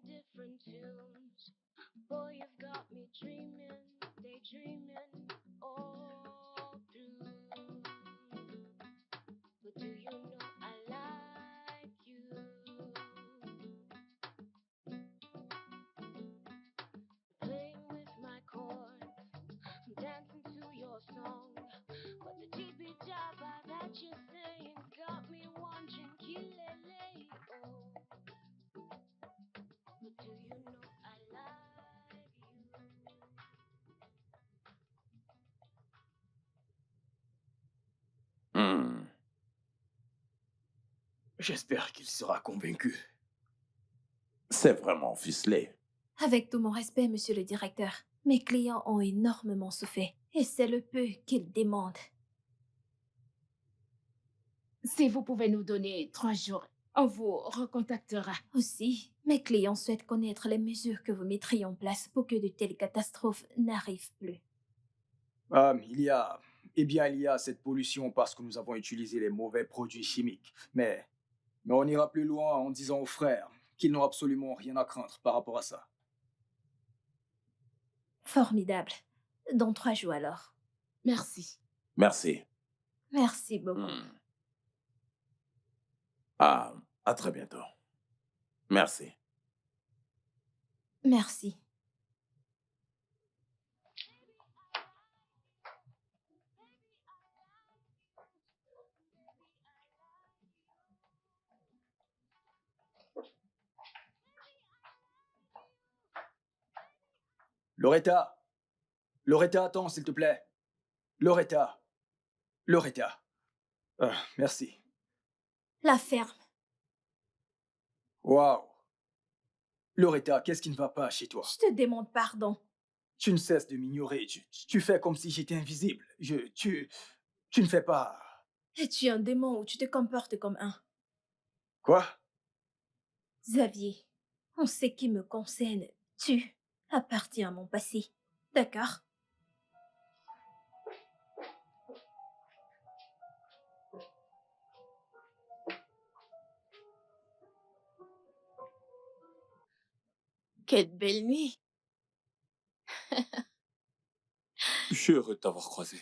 different tunes. Boy, you've got me dreaming, daydreaming all through. But do you know I like you? Playing with my chords, I'm dancing to your song. But the jibby jabba that you're saying got me wondering, kilele, oh. But do you know I like you? Hmm. J'espère qu'il sera convaincu. C'est vraiment ficelé. Avec tout mon respect, monsieur le directeur, mes clients ont énormément souffert et c'est le peu qu'ils demandent. Si vous pouvez nous donner 3 jours, on vous recontactera. Aussi, mes clients souhaitent connaître les mesures que vous mettriez en place pour que de telles catastrophes n'arrivent plus. Il y a cette pollution parce que nous avons utilisé les mauvais produits chimiques. Mais on ira plus loin en disant aux frères qu'ils n'ont absolument rien à craindre par rapport à ça. Formidable. Dans 3 jours alors. Merci. Merci. Merci beaucoup. Hmm. À très bientôt. Merci. Merci. Loretta! Loretta, attends, s'il te plaît. Loretta! Loretta! Merci. La ferme. Waouh! Loretta, qu'est-ce qui ne va pas chez toi? Je te demande pardon. Tu ne cesses de m'ignorer. Tu fais comme si j'étais invisible. Tu ne fais pas... Es-tu un démon ou tu te comportes comme un? Quoi? Xavier, en ce qui me concerne, tu appartiens à mon passé. D'accord? Quelle belle nuit. Je suis heureux de t'avoir croisé.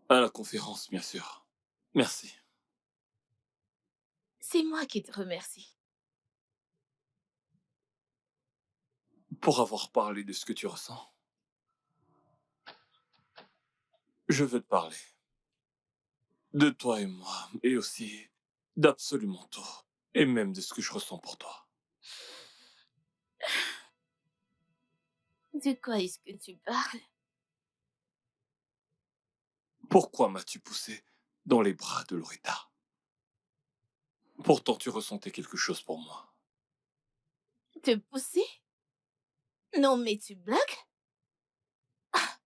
À la conférence, bien sûr. Merci. C'est moi qui te remercie. Pour avoir parlé de ce que tu ressens. Je veux te parler. De toi et moi, et aussi d'absolument tout. Et même de ce que je ressens pour toi. De quoi est-ce que tu parles? Pourquoi m'as-tu poussé dans les bras de Loretta? Pourtant, tu ressentais quelque chose pour moi. Te pousser? Non, mais tu blagues? Ah,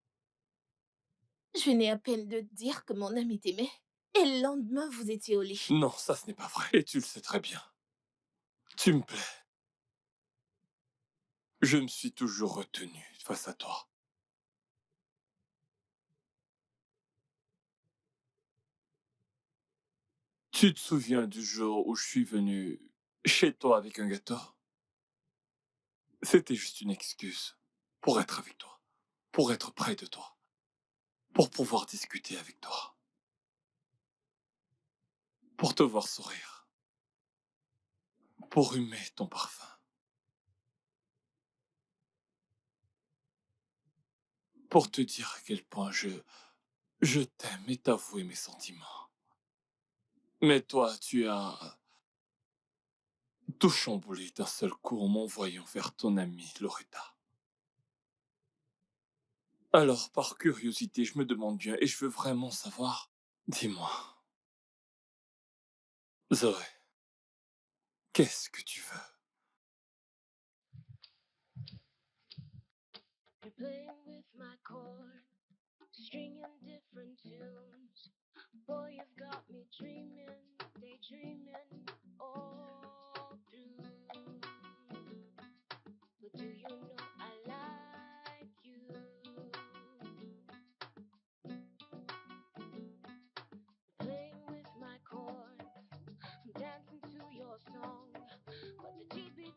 je venais à peine de te dire que mon ami t'aimait. Et le lendemain, vous étiez au lit. Non, ça ce n'est pas vrai. Et tu le sais très bien. Tu me plais. Je me suis toujours retenu face à toi. Tu te souviens du jour où je suis venu chez toi avec un gâteau? C'était juste une excuse pour être avec toi, pour être près de toi, pour pouvoir discuter avec toi, pour te voir sourire, pour humer ton parfum, pour te dire à quel point je t'aime et t'avouer mes sentiments. Mais toi, tu as tout chamboulé d'un seul coup en m'envoyant vers ton amie Loretta. Alors, par curiosité, je me demande bien, et je veux vraiment savoir, dis-moi, Zoé, qu'est-ce que tu veux? You're playing with my chords, stringing different tunes. Boy, you've got me dreaming, daydreaming all through. But do you know I like you? Playing with my chords, I'm dancing to your song. But the jibby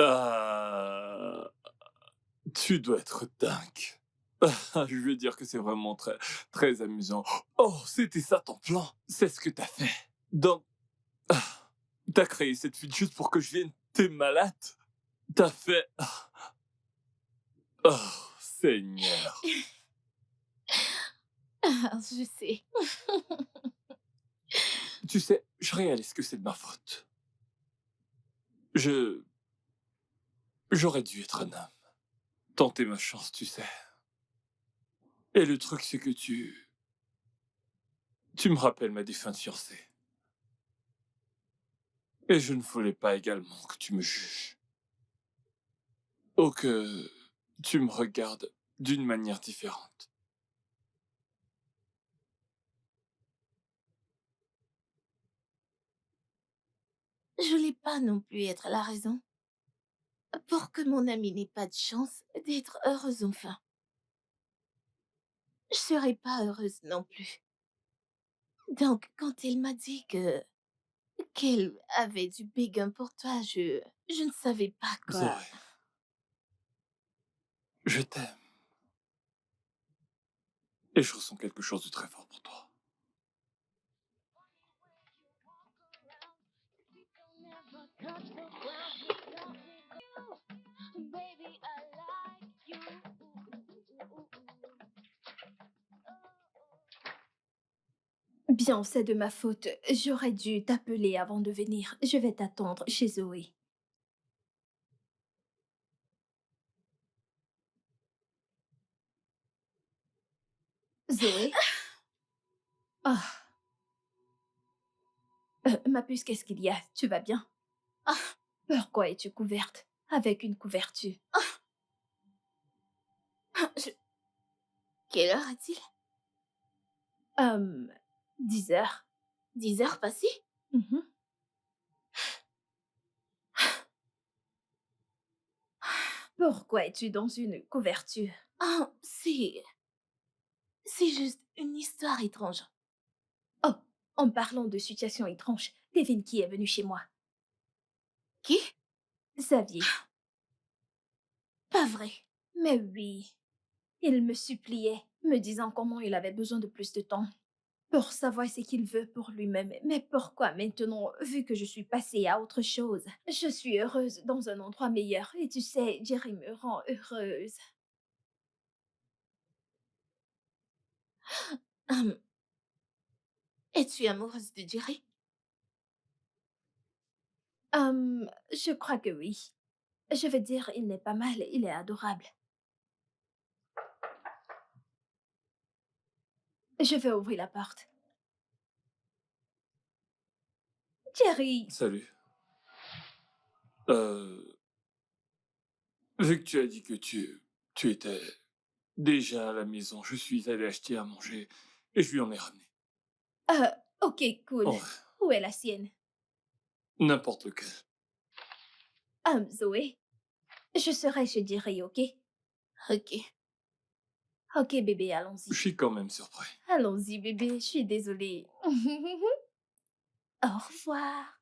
Ah, tu dois être dingue. Je veux dire que c'est vraiment très, très amusant. Oh, c'était ça ton plan. C'est ce que t'as fait. Donc, t'as créé cette fuite juste pour que je vienne. T'es malade. T'as fait. Oh, Seigneur. Ah, je sais. Tu sais, je réalise que c'est de ma faute. Je. J'aurais dû être un homme. Tenter ma chance, tu sais. Et le truc, c'est que tu me rappelles ma défunte fiancée. Et je ne voulais pas également que tu me juges. Ou que tu me regardes d'une manière différente. Je voulais pas non plus être la raison pour que mon amie n'ait pas de chance d'être heureuse enfin. Je serais pas heureuse non plus. Donc, quand elle m'a dit qu'elle avait du béguin pour toi, je ne savais pas quoi. Zoé, je t'aime. Et je ressens quelque chose de très fort pour toi. Baby, I like you. Bien, c'est de ma faute. J'aurais dû t'appeler avant de venir. Je vais t'attendre chez Zoé. Zoé? Ah, ma puce, qu'est-ce qu'il y a? Tu vas bien? Ah, Pourquoi es-tu couverte? Avec une couverture. je- Quelle heure est-il? 10 heures. 10 heures passées? Mhm. Pourquoi es-tu dans une couverture? Ah, c'est juste une histoire étrange. Oh, en parlant de situation étrange, devine qui est venu chez moi. Qui? Xavier. Pas vrai. Mais oui. Il me suppliait, me disant comment il avait besoin de plus de temps pour savoir ce qu'il veut pour lui-même. Mais pourquoi maintenant, vu que je suis passée à autre chose? Je suis heureuse dans un endroit meilleur et tu sais, Jerry me rend heureuse. Hum, Es-tu amoureuse de Jerry? Je crois que oui. Je veux dire, il n'est pas mal, il est adorable. Je vais ouvrir la porte. Jerry! Salut. Vu que tu as dit que tu étais déjà à la maison, je suis allé acheter à manger et je lui en ai ramené. Ok, cool. Oh, Où est la sienne? n'importe lequel. Zoé, je serai chez Jerry, ok? Ok. Ok, bébé, Je allons-y. suis quand même surpris. Allons-y, bébé, je suis désolée. Au revoir.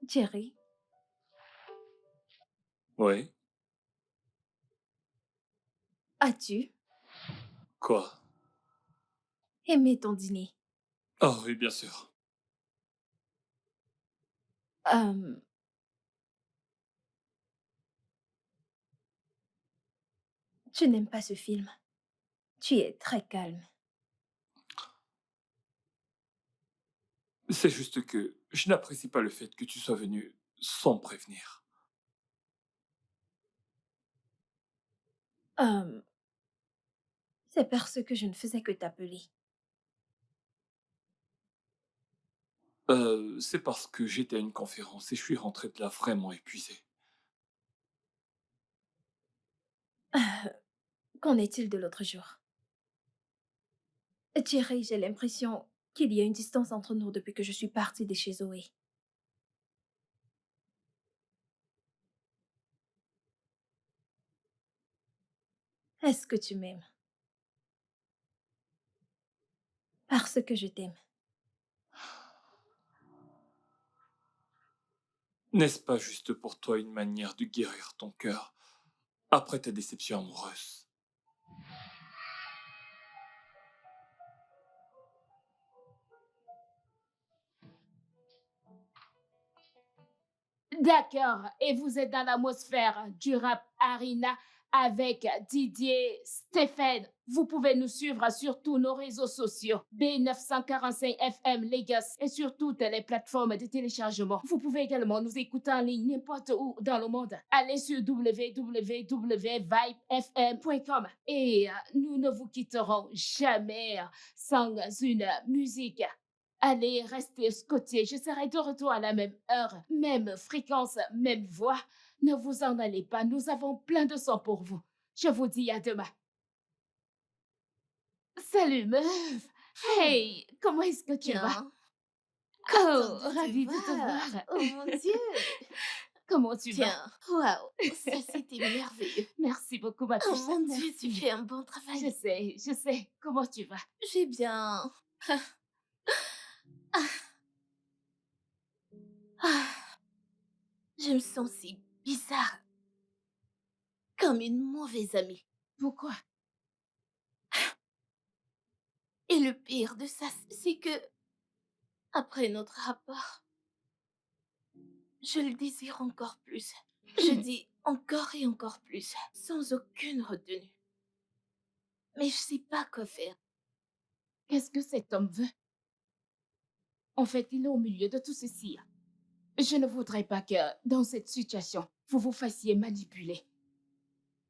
Jerry, Oui. as-tu Quoi? aimé ton dîner? Oh oui, bien sûr. Euh, tu n'aimes pas ce film. Tu es très calme. C'est juste que je n'apprécie pas le fait que tu sois venu sans me prévenir. Euh, c'est parce que je ne faisais que t'appeler. C'est parce que j'étais à une conférence et je suis rentré de là vraiment épuisé. Qu'en est-il de l'autre jour? Jerry, j'ai l'impression qu'il y a une distance entre nous depuis que je suis partie de chez Zoé. Est-ce que tu m'aimes? Parce que je t'aime. N'est-ce pas juste pour toi une manière de guérir ton cœur après ta déception amoureuse? D'accord, et vous êtes dans l'atmosphère du rap Arena avec Didier Stéphane. Vous pouvez nous suivre sur tous nos réseaux sociaux, B945 FM Lagos et sur toutes les plateformes de téléchargement. Vous pouvez également nous écouter en ligne n'importe où dans le monde. Allez sur www.vibefm.com et nous ne vous quitterons jamais sans une musique. Allez, restez scotché. Je serai de retour à la même heure, même fréquence, même voix. Ne vous en allez pas. Nous avons plein de sang pour vous. Je vous dis à demain. Salut, meuf. Hey, comment est-ce que tu vas? Tiens, Oh, attends de ravie te de te voir. voir. Oh mon Dieu. Comment tu vas? Tiens, waouh, ça c'était merveilleux. Merci beaucoup, ma Oh puce. mon Dieu, tu Merci. fais un bon Je travail. sais, je sais. Comment tu vas? J'ai bien. Ah, je me sens si bizarre, comme une mauvaise amie. Pourquoi? Et le pire de ça, c'est que, après notre rapport, je le désire encore plus. Je dis encore et encore plus, sans aucune retenue. Mais je sais pas quoi faire. Qu'est-ce que cet homme veut? En fait, il est au milieu de tout ceci. Je ne voudrais pas que, dans cette situation, vous vous fassiez manipuler.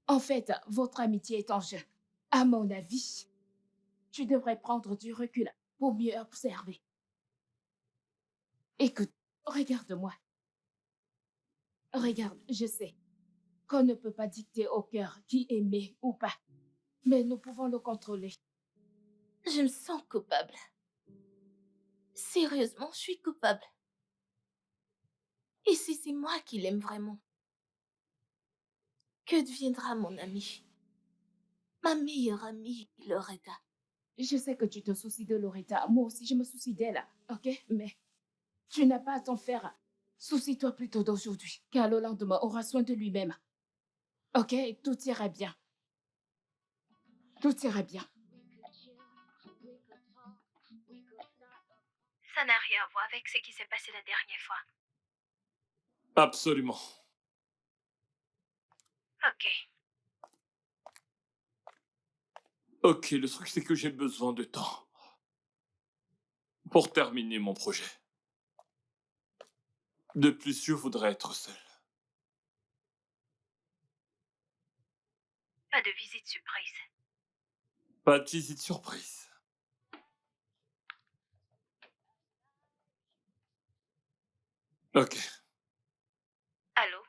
En fait, votre amitié est en jeu. À mon avis, tu devrais prendre du recul pour mieux observer. Écoute, regarde-moi. Regarde, je sais qu'on ne peut pas dicter au cœur qui aimer ou pas, mais nous pouvons le contrôler. Je me sens coupable. Sérieusement, je suis coupable. Et si c'est moi qui l'aime vraiment, que deviendra mon ami? Ma meilleure amie, Loretta. Je sais que tu te soucies de Loretta. Moi aussi, je me soucie d'elle, ok? Mais tu n'as pas à t'en faire. Soucie-toi plutôt d'aujourd'hui, car le lendemain aura soin de lui-même. Ok? Tout ira bien. Tout ira bien. Ça n'a rien à voir avec ce qui s'est passé la dernière fois. Absolument. Ok. Ok, le truc c'est que j'ai besoin de temps pour terminer mon projet. De plus, je voudrais être seul. Pas de visite surprise. Pas de visite surprise. Ok. Allô?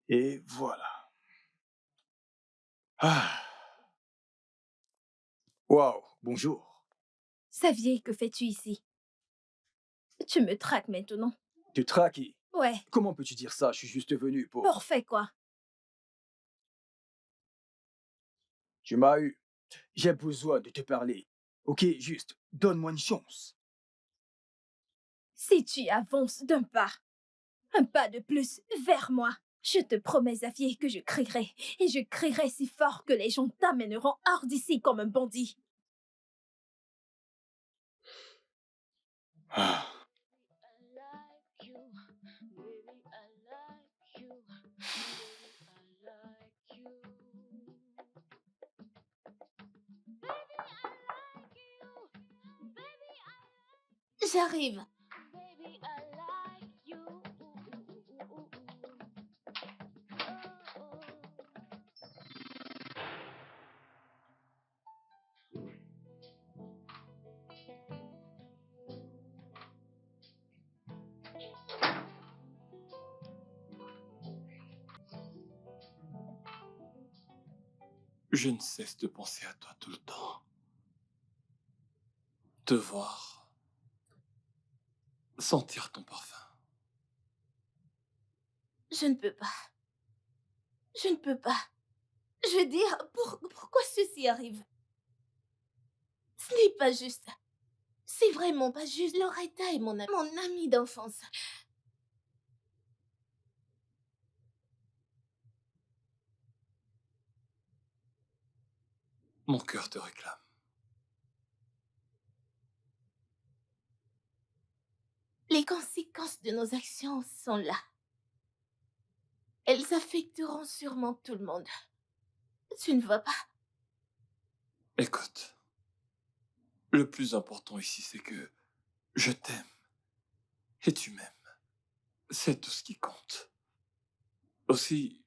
Et voilà. Ah. Waouh, bonjour. Xavier, que fais-tu ici? Tu me traques maintenant. Te traquer? Ouais, Comment peux-tu dire ça? Je suis juste venu pour... pour faire quoi? Tu m'as eu. J'ai besoin de te parler. Ok, juste, donne-moi une chance. Si tu avances un pas de plus vers moi, je te promets, Xavier, que je crierai. Et je crierai si fort que les gens t'amèneront hors d'ici comme un bandit. Ah. J'arrive. Je ne cesse de penser à toi tout le temps. Te voir, sentir ton parfum. Je ne peux pas. Je ne peux pas. Je veux dire, pourquoi ceci arrive? Ce n'est pas juste. C'est vraiment pas juste. Loretta est mon amie d'enfance. Mon cœur te réclame. Les conséquences de nos actions sont là. Elles affecteront sûrement tout le monde. Tu ne vois pas? Écoute, le plus important ici, c'est que je t'aime et tu m'aimes. C'est tout ce qui compte. Aussi,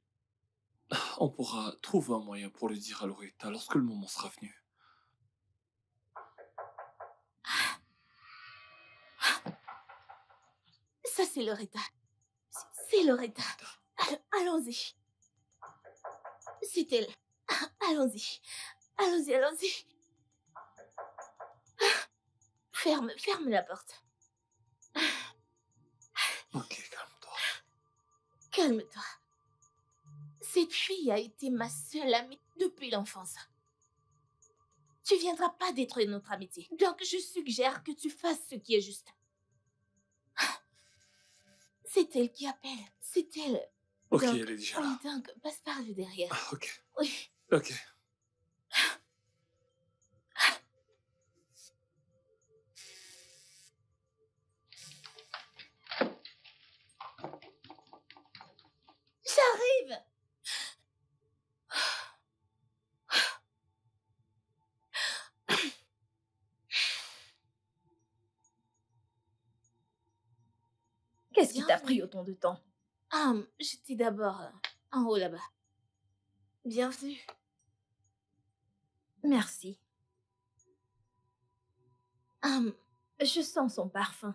on pourra trouver un moyen pour le dire à Loretta lorsque le moment sera venu. Ça, c'est Loretta. C'est Loretta. Allons-y. C'est elle. Allons-y. Allons-y, allons-y. Ferme la porte. Ok, calme-toi. Calme-toi. Cette fille a été ma seule amie depuis l'enfance. Tu viendras pas détruire notre amitié. Donc, je suggère que tu fasses ce qui est juste. C'est elle qui appelle. C'est elle. Ok, Donc, elle est déjà là. oui, donc, passe par le derrière. Ah, ok. Oui. Ok. J'arrive. Qu'est-ce qui t'a Bienvenue. pris autant de temps? J'étais d'abord en haut là-bas. Bienvenue. Merci. Hum, Je sens son parfum.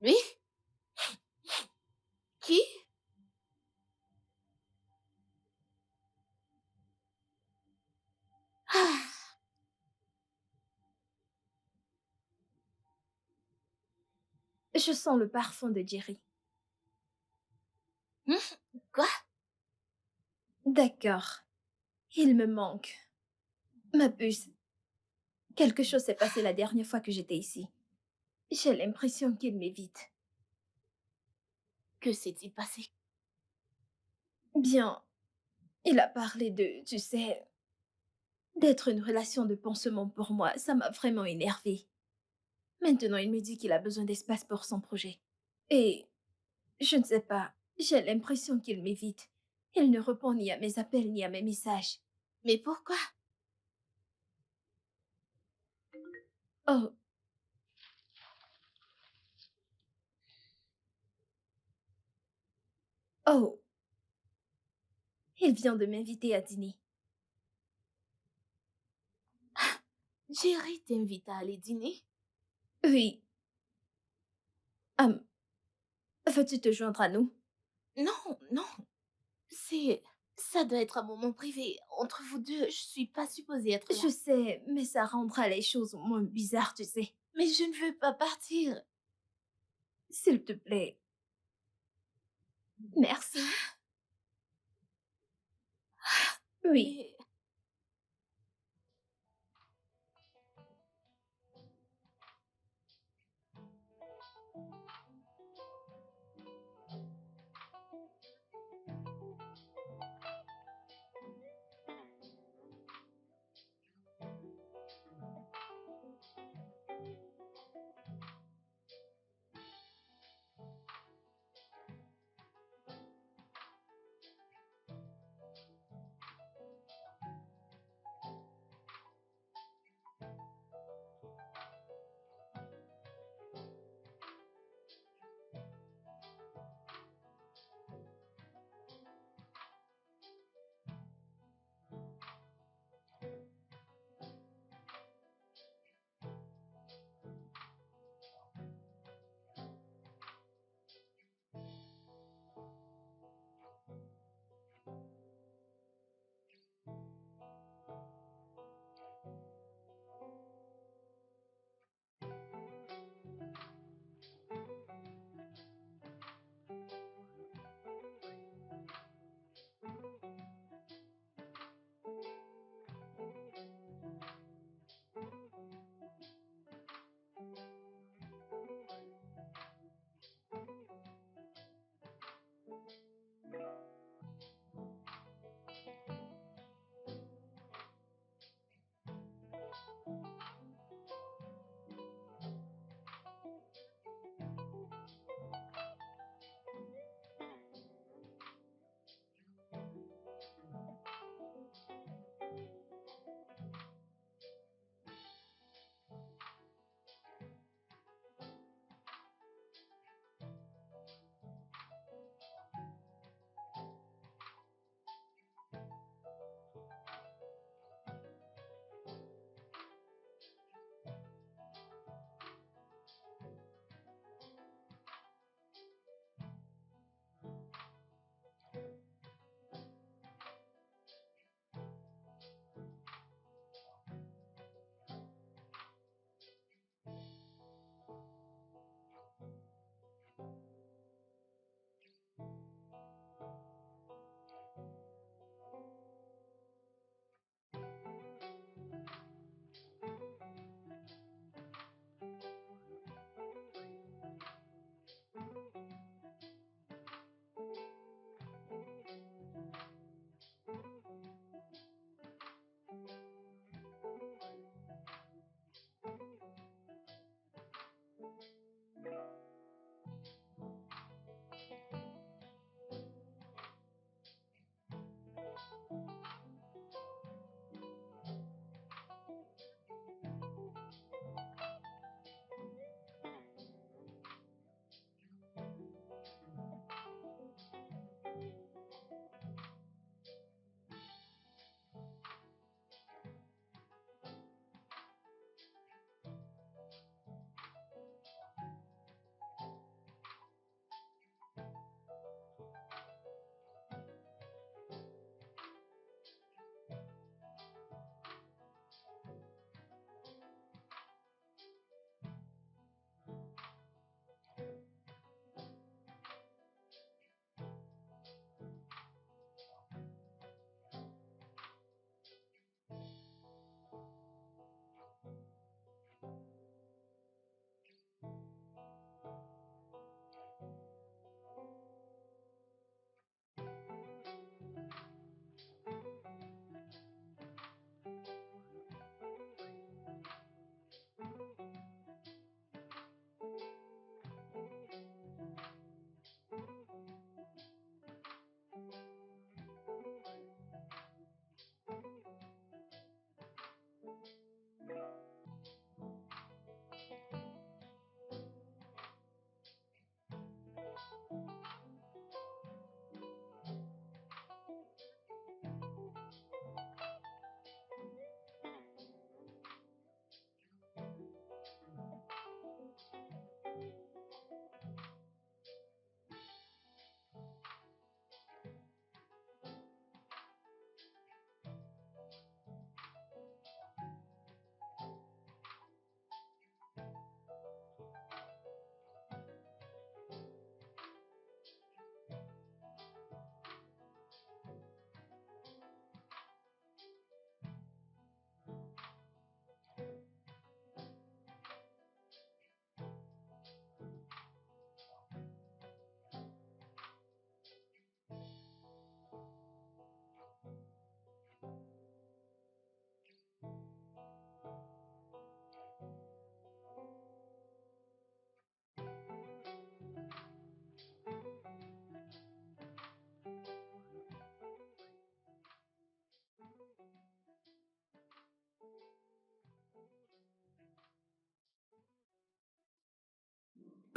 oui? Qui? Ah, Je sens le parfum de Jerry. quoi? D'accord. Il me manque. Ma puce. Quelque chose s'est passé la dernière fois que j'étais ici. J'ai l'impression qu'il m'évite. Que s'est-il passé? Bien, il a parlé de, tu sais, d'être une relation de pansement pour moi. Ça m'a vraiment énervée. Maintenant, il me dit qu'il a besoin d'espace pour son projet. Et je ne sais pas, j'ai l'impression qu'il m'évite. Il ne répond ni à mes appels ni à mes messages. Mais pourquoi? Oh. Oh. Il vient de m'inviter à dîner. Jerry t'invite à aller dîner? Oui. Veux-tu te joindre à nous? Non, non. Ça doit être un moment privé. Entre vous deux, je suis pas supposée être là. Je sais, mais ça rendra les choses moins bizarres, tu sais. Mais je ne veux pas partir. S'il te plaît. Merci. Oui. Mais-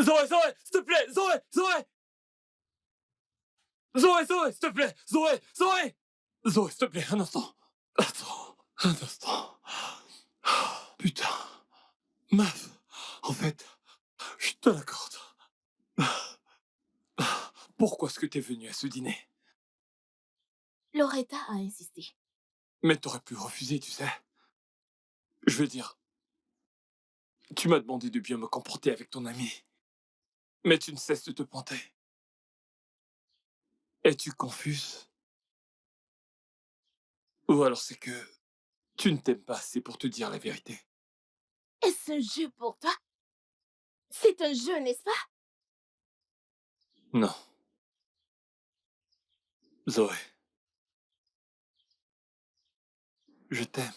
Zoé, Zoé, s'il te plaît, Zoé, Zoé! Zoé, Zoé, s'il te plaît, Zoé, Zoé! Zoé, s'il te plaît, un instant. Attends, un instant. Putain. Meuf, en fait, je te l'accorde. Pourquoi est-ce que t'es venue à ce dîner? Loretta a insisté. Mais t'aurais pu refuser, tu sais. Je veux dire, tu m'as demandé de bien me comporter avec ton ami. Mais tu ne cesses de te pointer. Es-tu confuse? Ou alors c'est que tu ne t'aimes pas assez pour te dire la vérité? Est-ce un jeu pour toi? C'est un jeu, n'est-ce pas? Non. Zoé. Je t'aime.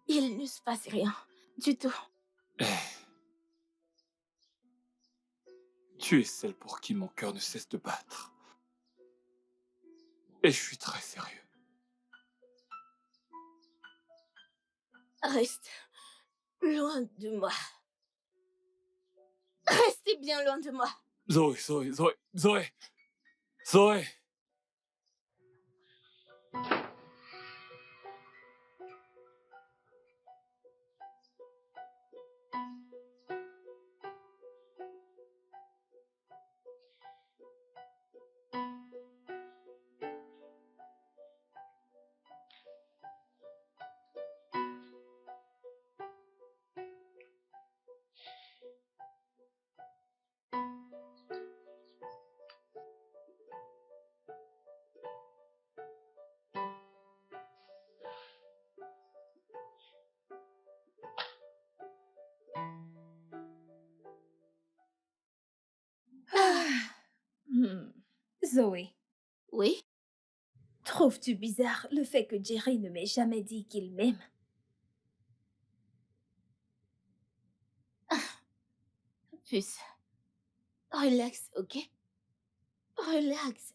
Il ne se passe rien du tout. Eh. Tu es celle pour qui mon cœur ne cesse de battre. Et je suis très sérieux. Reste loin de moi. Restez bien loin de moi. Zoé, Zoé, Zoé, Zoé, Zoé. Zoé, Oui? trouves-tu bizarre le fait que Jerry ne m'ait jamais dit qu'il m'aime? Puce. Relax, ok? Relax.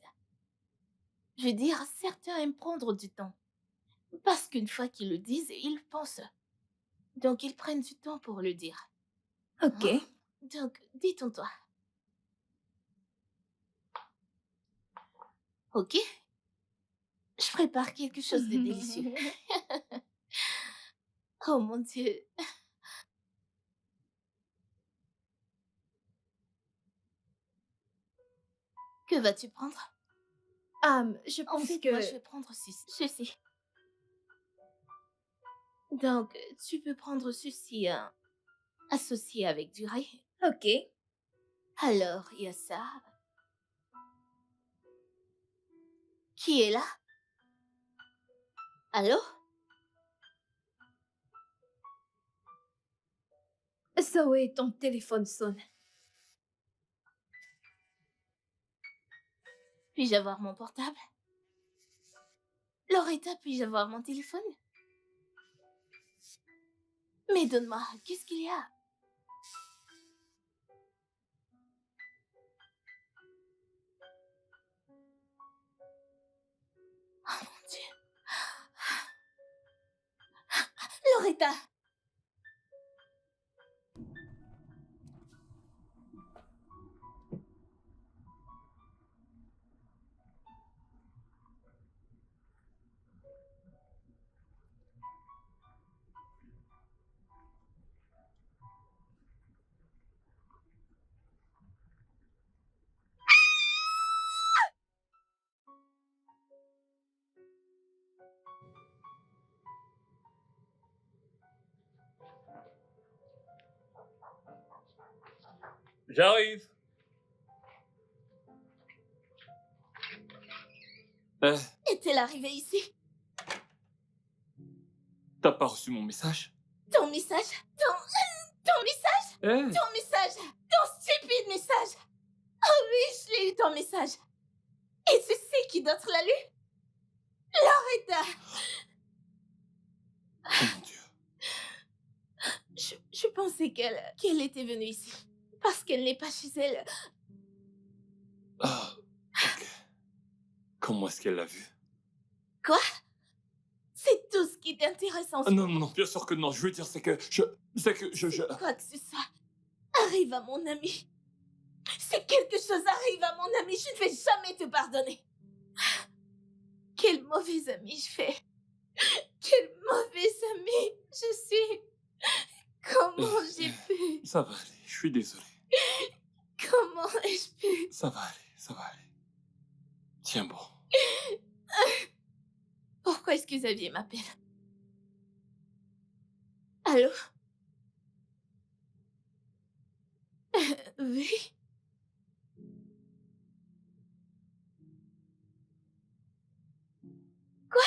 Je veux dire, certains aiment prendre du temps. Parce qu'une fois qu'ils le disent, ils pensent. Donc ils prennent du temps pour le dire. Ok. Donc, détends-toi. Ok? Je prépare quelque chose de délicieux. Oh mon Dieu. Que vas-tu prendre? Je En pense fait, que... moi, je vais prendre ceci. Donc, tu peux prendre ceci associé avec du riz. Ok. Alors, il y a ça. Qui est là? Allô? Zoé, ton téléphone sonne. Puis-je avoir mon portable? Loretta, puis-je avoir mon téléphone? Mais donne-moi, qu'est-ce qu'il y a? Oh mon Dieu. Loretta! J'arrive. Est-elle arrivée ici? T'as pas reçu mon message? Ton message? Ton message? Eh. Ton message? Ton stupide message? Oh oui, je l'ai eu, ton message. Et tu sais qui d'autre l'a lu? Loretta! Oh mon Dieu. Je pensais qu'elle était venue ici. Parce qu'elle n'est pas chez elle. Ah, ok. Comment est-ce qu'elle l'a vu? Quoi? C'est tout ce qui t'intéresse en ce Non, moment? non, bien sûr que non. Je veux dire, c'est que je... Quoi que ce soit arrive à mon ami. Si quelque chose arrive à mon ami, je ne vais jamais te pardonner. Quel mauvais ami je fais. Quel mauvais ami je suis. Comment j'ai pu? Ça va aller, je suis désolé. Comment ai-je pu? Ça va aller, ça va aller. Tiens bon. Pourquoi est-ce que Xavier m'appelle? Allô? Oui? Quoi?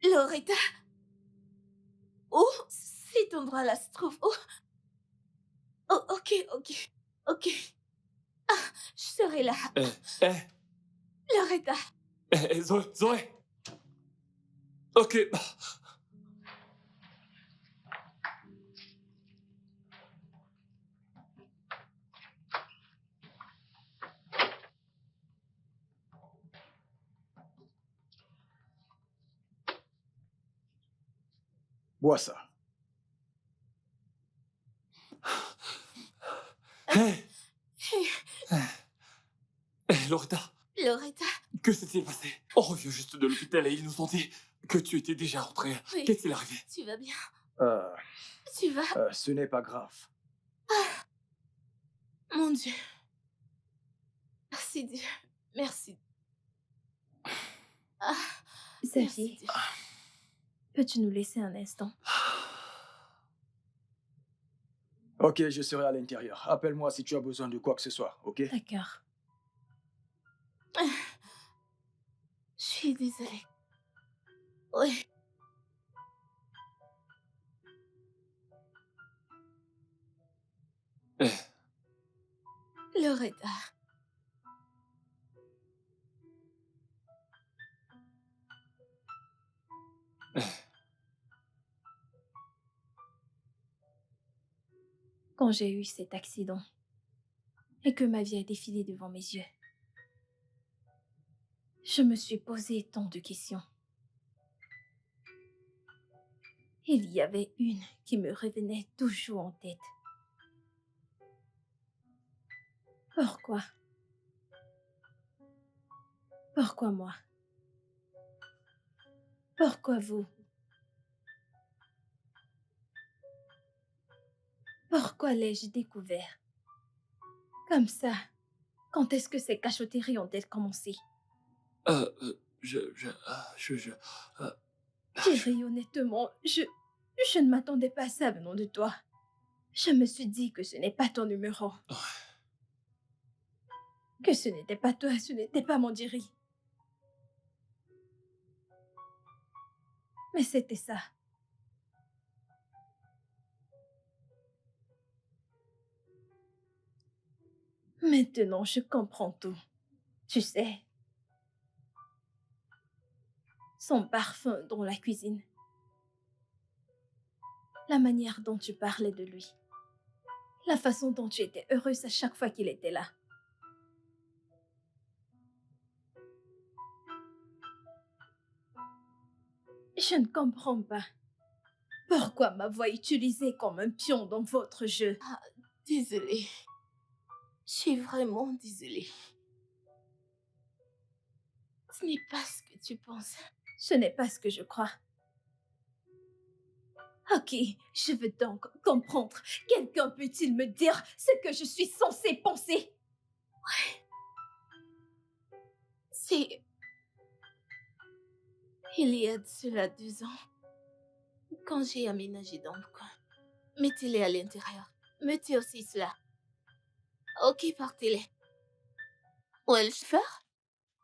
Loretta? Où cet endroit-là se trouve où? Oh, ok. Ah, je serai là. Loretta. Zoé. Ok. Bois ça. Hé, Loretta, Loretta. que s'est-il passé? On revient juste de l'hôpital et ils nous ont dit que tu étais déjà rentrée. Oui. Qu'est-il arrivé? Tu vas bien? Euh, Tu vas? ce n'est pas grave. Mon Dieu. Merci Dieu. Merci. Ah, Xavier, merci Dieu. peux-tu nous laisser un instant? Ok, je serai à l'intérieur. Appelle-moi si tu as besoin de quoi que ce soit, ok? D'accord. Je suis désolée. Oui. Loretta. Quand j'ai eu cet accident et que ma vie a défilé devant mes yeux, je me suis posé tant de questions. Il y avait une qui me revenait toujours en tête. Pourquoi? Pourquoi moi? Pourquoi vous? Pourquoi l'ai-je découvert? Comme ça, quand est-ce que ces cachotteries ont-elles commencé? Thierry, honnêtement, je ne m'attendais pas à ça venant de toi. Je me suis dit que ce n'est pas ton numéro. Que ce n'était pas toi, ce n'était pas mon Thierry. Mais c'était ça. Maintenant, je comprends tout. Tu sais, son parfum dans la cuisine. La manière dont tu parlais de lui. La façon dont tu étais heureuse à chaque fois qu'il était là. Je ne comprends pas. Pourquoi m'avoir utilisée comme un pion dans votre jeu? Ah, désolée. Je suis vraiment désolée. Ce n'est pas ce que tu penses. Ce n'est pas ce que je crois. Ok, je veux donc comprendre. Quelqu'un peut-il me dire ce que je suis censée penser? C'est... Il y a de cela 2 ans, quand j'ai aménagé dans le coin. Mettez-les à l'intérieur. Mettez aussi cela. Ok, partez-les. Où est le chauffeur?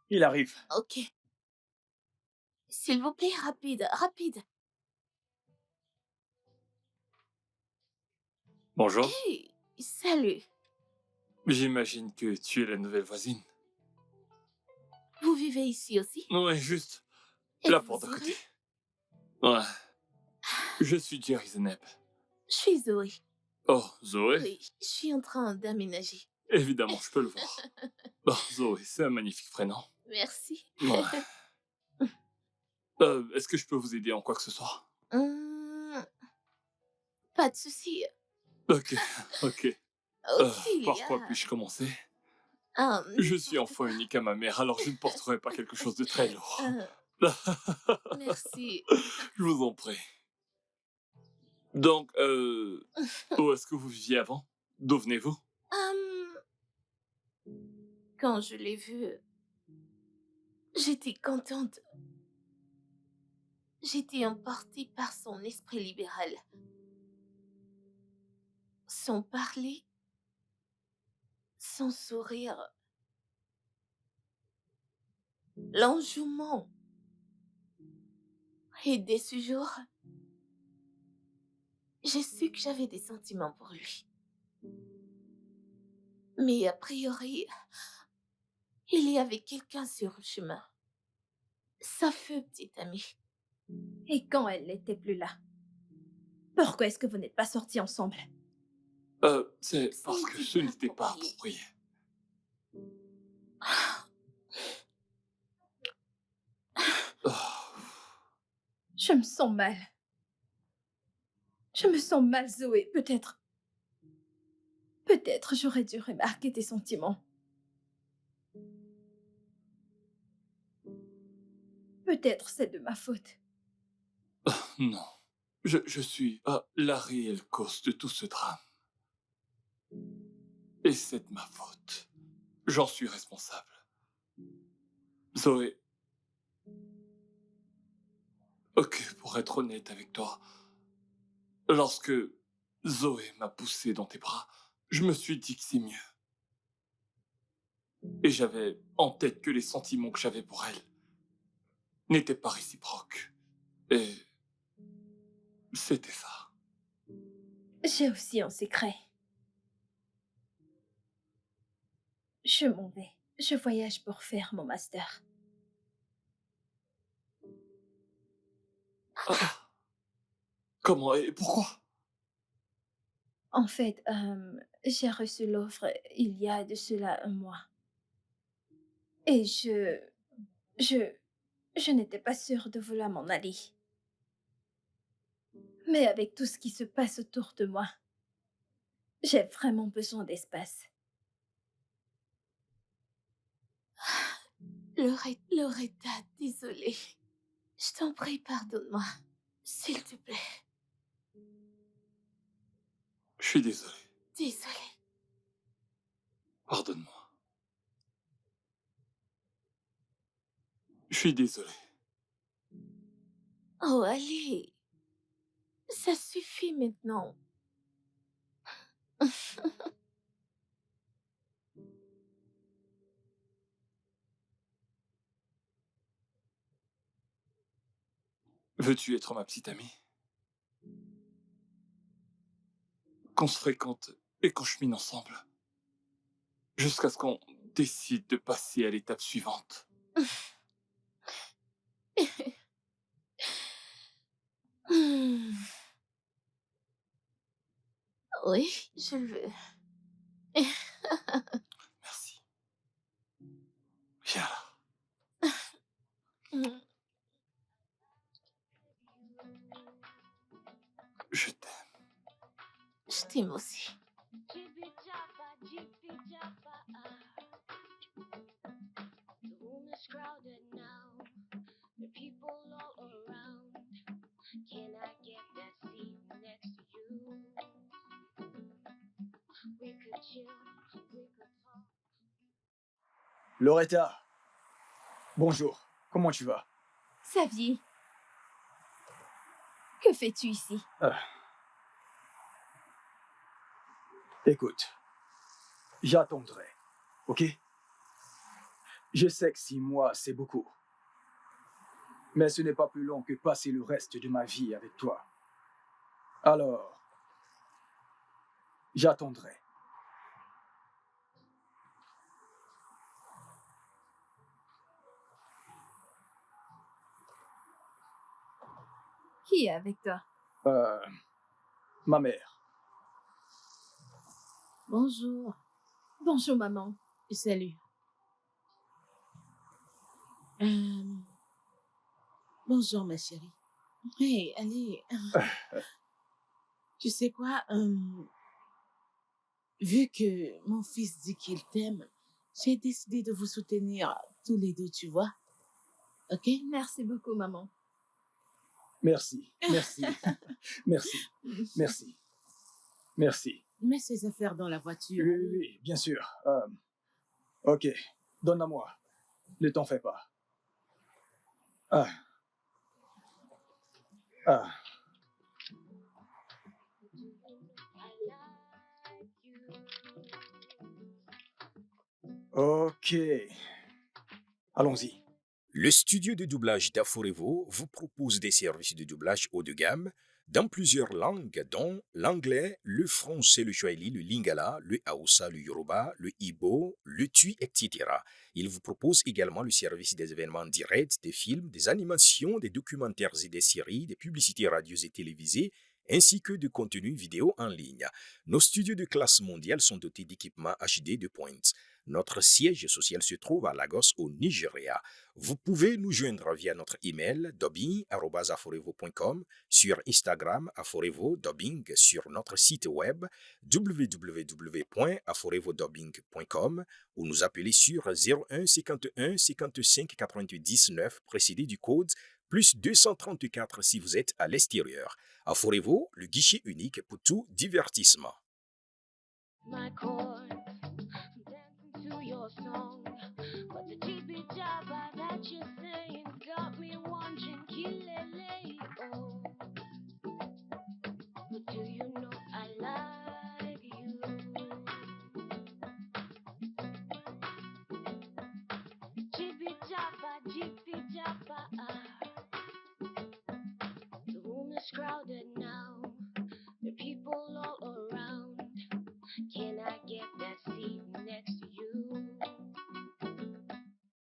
Il arrive. Ok. S'il vous plaît, rapide. Bonjour. Hey, salut. J'imagine que tu es la nouvelle voisine. Vous vivez ici aussi? Ouais, juste Et la vous porte à aurez- côté. Ouais. Je suis Jerry Zeneb. Je suis Zoé. Oh, Zoé? Oui, je suis en train d'aménager. Évidemment, je peux le voir. Oh, Zoé, c'est un magnifique prénom. Merci. Ouais. Est-ce que je peux vous aider en quoi que ce soit? Pas de souci. Ok, ok. Ok, Par quoi Léa. puis-je commencer? Ah, Je suis n'importe enfant quoi. unique à ma mère, alors je ne porterai pas quelque chose de très lourd. Merci. Je vous en prie. Donc, où est-ce que vous viviez avant? D'où venez-vous? Hum, Quand je l'ai vu, j'étais contente. J'étais emportée par son esprit libéral. Son parler, son sourire, l'enjouement. Et dès ce jour, j'ai su que j'avais des sentiments pour lui. Mais a priori, il y avait quelqu'un sur le chemin. Sa feu petite amie. Et quand elle n'était plus là? Pourquoi est-ce que vous n'êtes pas sortis ensemble? C'est Ce parce que n'était ce pas n'était pas approprié. approprié. Oh, Je me sens mal. Je me sens mal, Zoé. Peut-être j'aurais dû remarquer tes sentiments. Peut-être c'est de ma faute. non. Je suis la réelle cause de tout ce drame. Et c'est de ma faute. J'en suis responsable. Zoé. Ok, pour être honnête avec toi, lorsque Zoé m'a poussé dans tes bras, je me suis dit que c'est mieux. Et j'avais en tête que les sentiments que j'avais pour elle n'étaient pas réciproques. Et c'était ça. J'ai aussi un secret. Je m'en vais. Je voyage pour faire mon master. Ah, comment et pourquoi? En fait, j'ai reçu l'offre il y a de cela un mois. Et je n'étais pas sûre de vouloir m'en aller. Mais avec tout ce qui se passe autour de moi, j'ai vraiment besoin d'espace. Loretta, désolée. Je t'en prie, pardonne-moi. S'il te plaît. Je suis désolé. Désolée. Pardonne-moi. Je suis désolé. Oh, allez. Ça suffit maintenant. Veux-tu être ma petite amie? Qu'on se fréquente et qu'on chemine ensemble. Jusqu'à ce qu'on décide de passer à l'étape suivante. Hmm. Oui, je le veux. Merci. Viens là. Hmm. Je t'aime. Je t'aime aussi. Jibby jabba, jibby jabba. The room is crowded now. There are people all around. Can I get that seat next to you? We could chill, we could talk. Loretta, bonjour. Comment tu vas? Xavier, que fais-tu ici? Écoute, j'attendrai, ok? Je sais que 6 mois, c'est beaucoup. Mais ce n'est pas plus long que passer le reste de ma vie avec toi. Alors, j'attendrai. Qui est avec toi? Ma mère. Bonjour. Bonjour, maman. Salut. Euh, bonjour, ma chérie. Hey, allez. Tu sais quoi? Vu que mon fils dit qu'il t'aime, j'ai décidé de vous soutenir tous les deux, tu vois? OK? Merci beaucoup, maman. Merci, merci, merci, merci, merci. Mets ses affaires dans la voiture. Oui, allez. oui, oui, bien sûr. Ok, donne-la-moi. Ne t'en fais pas. Ah, ah. Ok. Allons-y. Le studio de doublage d'Aforevo vous propose des services de doublage haut de gamme dans plusieurs langues, dont l'anglais, le français, le swahili, le lingala, le hausa, le yoruba, le igbo, le tui, etc. Il vous propose également le service des événements directs, des films, des animations, des documentaires et des séries, des publicités radios et télévisées, ainsi que de contenus vidéo en ligne. Nos studios de classe mondiale sont dotés d'équipements HD de pointe. Notre siège social se trouve à Lagos, au Nigeria. Vous pouvez nous joindre via notre email dubbing@aforevo.com, sur Instagram Aforevo Dubbing, sur notre site web www.aforevodubbing.com ou nous appeler sur 01 51 55 90 9 précédé du code plus 234 si vous êtes à l'extérieur. Aforevo, le guichet unique pour tout divertissement. My chords, dancing to your song, but the jibby jabber that you're saying got me wondering, kilele, oh. But do you know I like you? Jibby jabber, ah. The room is crowded now.